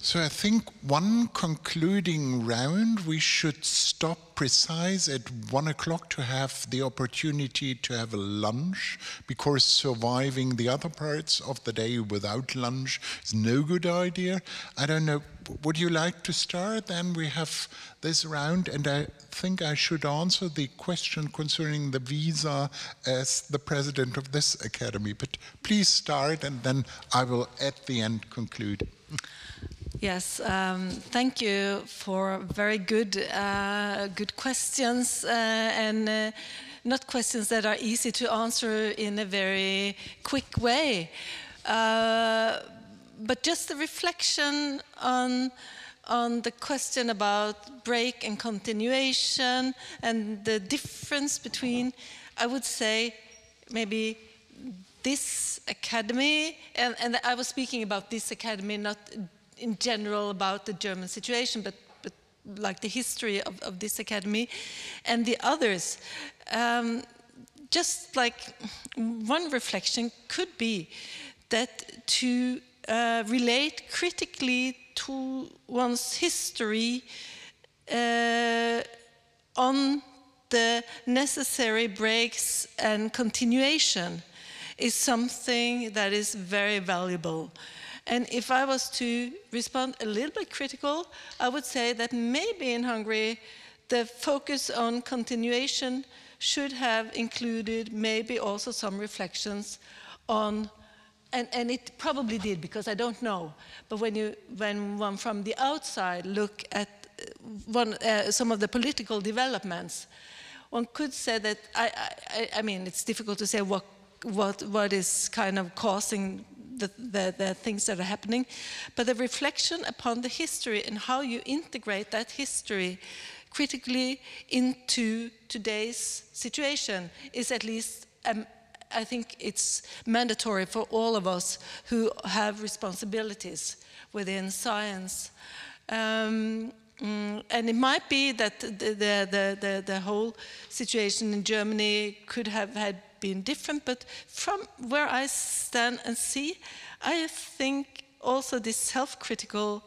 So I think one concluding round, we should stop precise at 1 o'clock to have the opportunity to have a lunch, because surviving the other parts of the day without lunch is no good idea. I don't know, would you like to start? Then we have this round, and I think I should answer the question concerning the visa as the president of this academy. But please start, and then I will at the end conclude. Yes, thank you for very good questions, and not questions that are easy to answer in a very quick way. But just a reflection on the question about break and continuation, and the difference between, I would say, maybe this academy, and I was speaking about this academy, not in general about the German situation, but like the history of this academy and the others. Just like one reflection could be that to relate critically to one's history on the necessary breaks and continuation is something that is very valuable. And if I was to respond a little bit critical, I would say that maybe in Hungary, the focus on continuation should have included maybe also some reflections on, and it probably did, because I don't know, but when one from the outside look at some of the political developments, one could say that, I mean, it's difficult to say what is kind of causing the things that are happening, but the reflection upon the history and how you integrate that history critically into today's situation is at least I think it's mandatory for all of us who have responsibilities within science. And it might be that the whole situation in Germany could have been different, but from where I stand and see, I think also this self-critical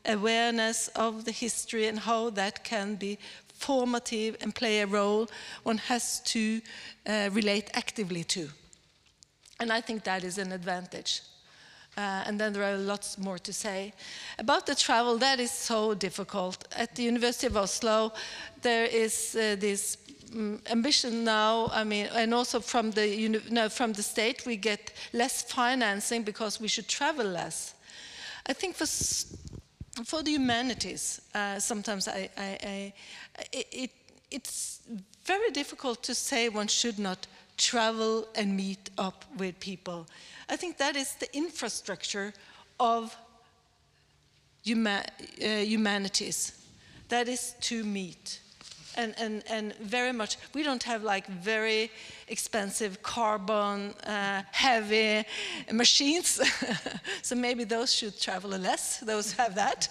awareness of the history and how that can be formative and play a role one has to relate actively to. And I think that is an advantage. And then there are lots more to say. About the travel, that is so difficult. At the University of Oslo, there is this ambition now, I mean, and also from the state, we get less financing because we should travel less. I think for the humanities, sometimes it's very difficult to say one should not travel and meet up with people. I think that is the infrastructure of humanities. That is to meet. And very much, we don't have like very expensive carbon heavy machines, so maybe those should travel less, those have that.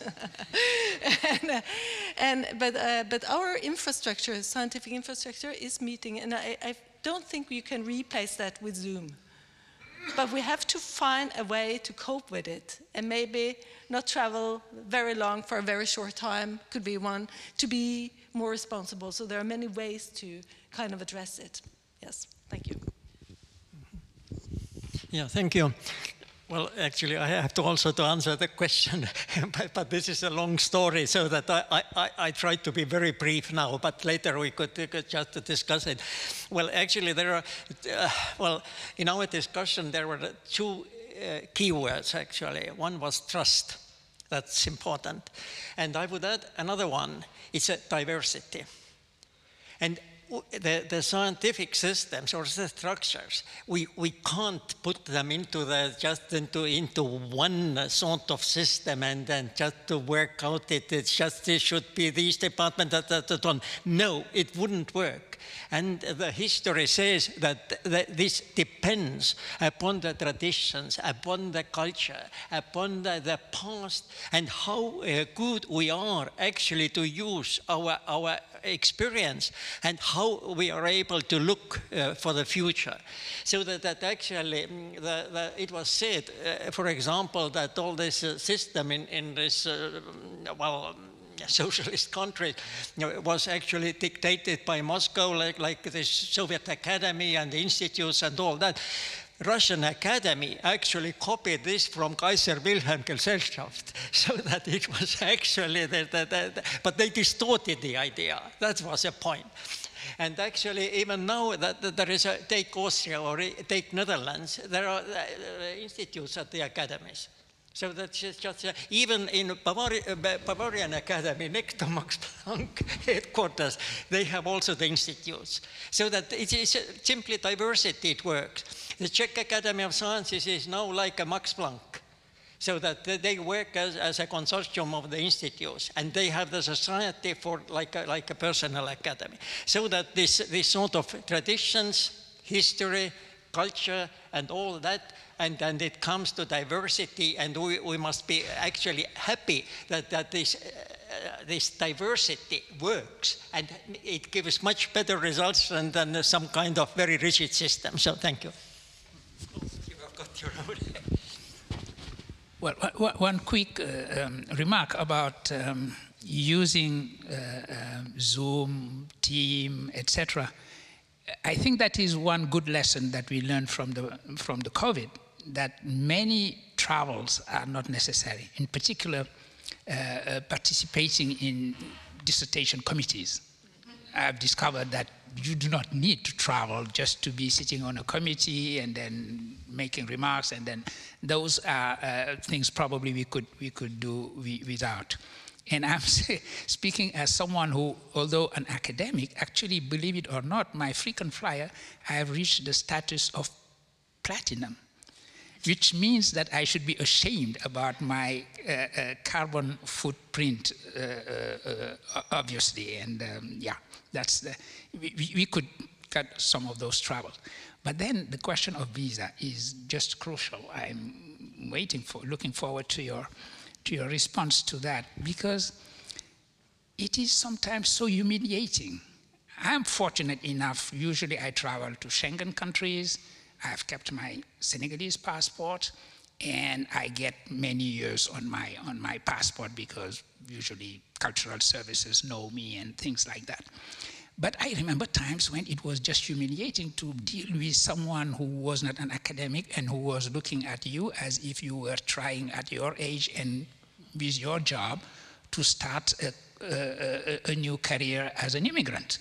But our infrastructure, scientific infrastructure, is meeting, and I don't think you can replace that with Zoom. But we have to find a way to cope with it, and maybe not travel very long for a very short time, could be one, to be more responsible. So there are many ways to kind of address it. Yes, thank you. Yeah, thank you. Well, actually, I have to also to answer the question, but this is a long story, so that I try to be very brief now, but later we could just discuss it. Well, actually, there are, well, in our discussion, there were two keywords, actually. One was trust. That's important. And I would add another one. It's a diversity. And the scientific systems or the structures, we can't put them into into one sort of system and then just to work out it should be these departments that on. No, it wouldn't work. And the history says that this depends upon the traditions, upon the culture, upon the past, and how good we are actually to use our experience and how we are able to look for the future. So that actually it was said, for example, that all this system in this, socialist country was actually dictated by Moscow, like the Soviet Academy and the institutes and all that. Russian Academy actually copied this from Kaiser Wilhelm Gesellschaft, so that it was actually, but they distorted the idea. That was the point. And actually, even now that there is take Austria or take Netherlands, there are institutes at the academies. So that's just even in Bavarian Academy, next to Max Planck headquarters, they have also the institutes. So that it is simply diversity, it works. The Czech Academy of Sciences is now like a Max Planck. So that they work as a consortium of the institutes, and they have the society for like a personal academy. So that this sort of traditions, history, culture, and all that, and then it comes to diversity, and we must be actually happy that this diversity works, and it gives much better results than some kind of very rigid system. So thank you. You have got your own. Well, one quick remark about using Zoom, Team, etc. I think that is one good lesson that we learned from the COVID, that many travels are not necessary. In particular, participating in dissertation committees. I've discovered that you do not need to travel just to be sitting on a committee and then making remarks, and then those are things probably we could do without. And I'm speaking as someone who, although an academic, actually, believe it or not, my frequent flyer, I have reached the status of platinum, which means that I should be ashamed about my carbon footprint, obviously. And yeah, that's we could cut some of those travels. But then the question of visa is just crucial. I'm looking forward to your response to that, because it is sometimes so humiliating. I'm fortunate enough, usually I travel to Schengen countries, I've kept my Senegalese passport, and I get many years on my passport because usually cultural services know me and things like that. But I remember times when it was just humiliating to deal with someone who was not an academic and who was looking at you as if you were trying at your age and with your job to start a new career as an immigrant.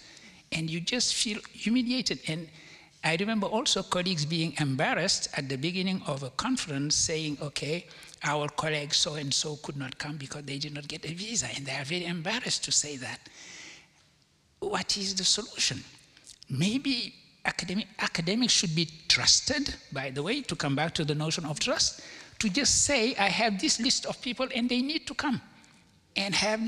And you just feel humiliated. And I remember also colleagues being embarrassed at the beginning of a conference saying, okay, our colleague so-and-so could not come because they did not get a visa. And they are very embarrassed to say that. What is the solution? Maybe academics should be trusted, by the way, to come back to the notion of trust, to just say, I have this list of people and they need to come. And have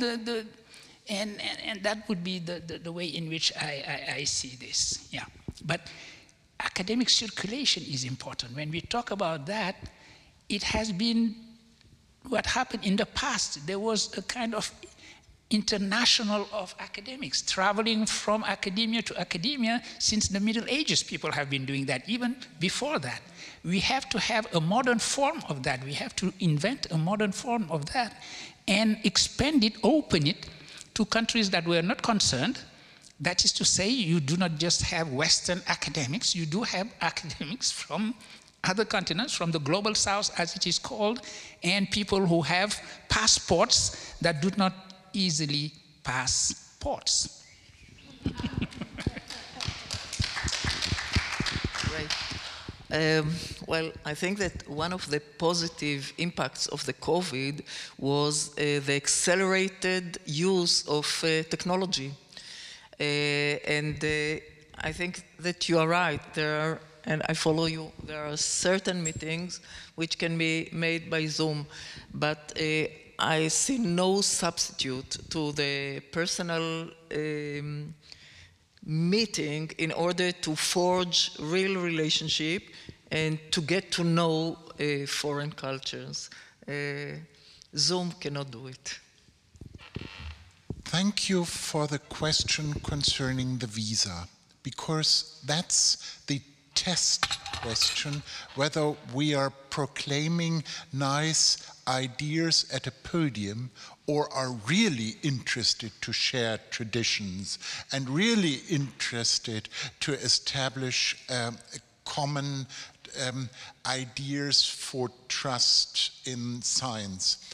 and that would be the way in which I see this. Yeah. But academic circulation is important. When we talk about that, it has been what happened in the past. There was a kind of international of academics traveling from academia to academia since the Middle Ages. People have been doing that even before that. We have to have a modern form of that. We have to invent a modern form of that and expand it, open it to countries that were not concerned. That is to say, you do not just have Western academics, you do have academics from other continents, from the global south as it is called, and people who have passports that do not easily pass ports. Right. Well, I think that one of the positive impacts of the COVID was the accelerated use of technology. I think that you are right. And I follow you, there are certain meetings which can be made by Zoom, but I see no substitute to the personal meeting in order to forge real relationship and to get to know foreign cultures. Zoom cannot do it. Thank you for the question concerning the visa, because that's the test question, whether we are proclaiming nice ideas at a podium or are really interested to share traditions and really interested to establish common ideas for trust in science.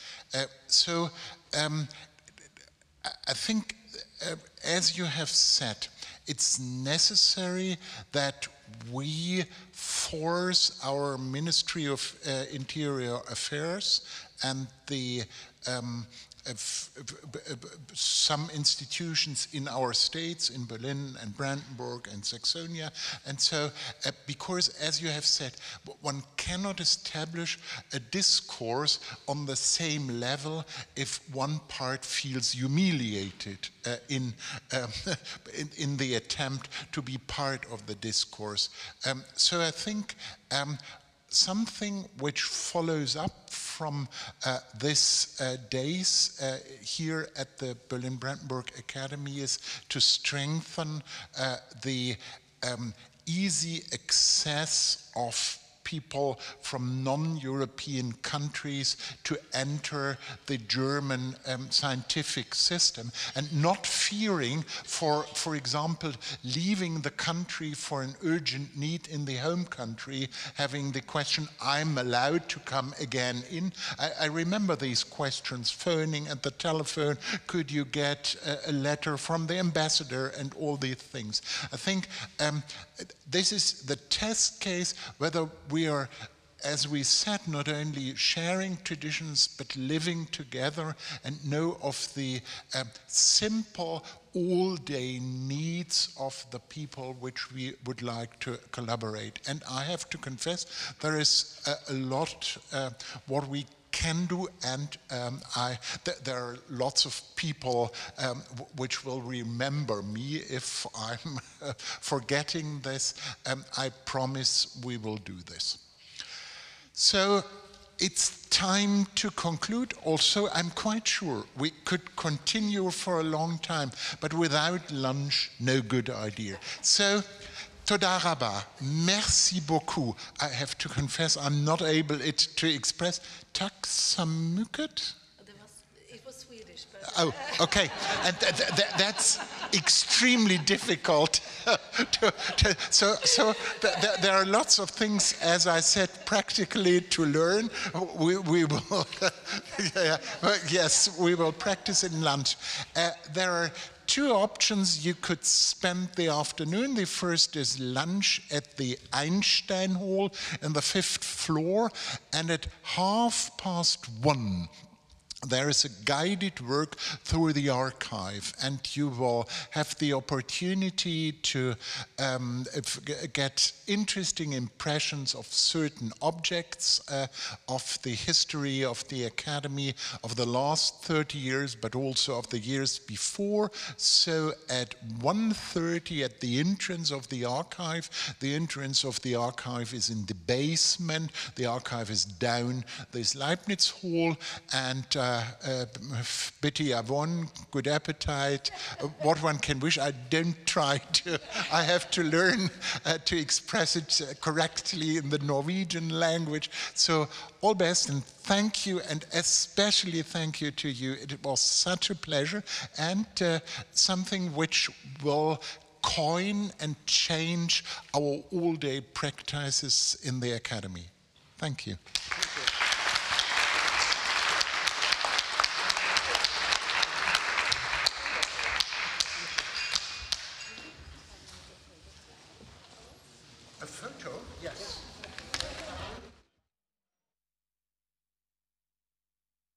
I think, as you have said, it's necessary that we force our Ministry of Interior Affairs and the some institutions in our states, in Berlin and Brandenburg and Saxonia, and so, because as you have said, one cannot establish a discourse on the same level if one part feels humiliated in the attempt to be part of the discourse. So I think something which follows up from this days here at the Berlin-Brandenburg Academy is to strengthen the easy access of people from non-European countries to enter the German scientific system, and not fearing, for example, leaving the country for an urgent need in the home country, having the question, I'm allowed to come again in. I remember these questions, phoning at the telephone, could you get a letter from the ambassador, and all these things. I think this is the test case whether we are, as we said, not only sharing traditions but living together and know of the simple all-day needs of the people which we would like to collaborate. And I have to confess, there is a lot what we can do, and there are lots of people which will remember me if I'm forgetting this. I promise we will do this. So it's time to conclude. Also, I'm quite sure we could continue for a long time, but without lunch, no good idea. So, Toda Rabba, merci beaucoup. I have to confess I'm not able to express. Tack så mycket. It was Swedish. But oh, okay. And that's extremely difficult. So there are lots of things, as I said, practically to learn. We will, yes, we will practice in lunch. There are two options you could spend the afternoon. The first is lunch at the Einstein Hall on the 5th floor, and at 1:30 there is a guided work through the archive, and you will have the opportunity to get interesting impressions of certain objects of the history of the Academy of the last 30 years, but also of the years before. So at 1:30 at the entrance of the archive is in the basement, the archive is down this Leibniz Hall, and bitte Yvonne, good appetite, what one can wish. I don't try to, I have to learn to express it correctly in the Norwegian language. So all best, and thank you, and especially thank you to you. It was such a pleasure, and something which will coin and change our all-day practices in the Academy. Thank you. A photo? Yes.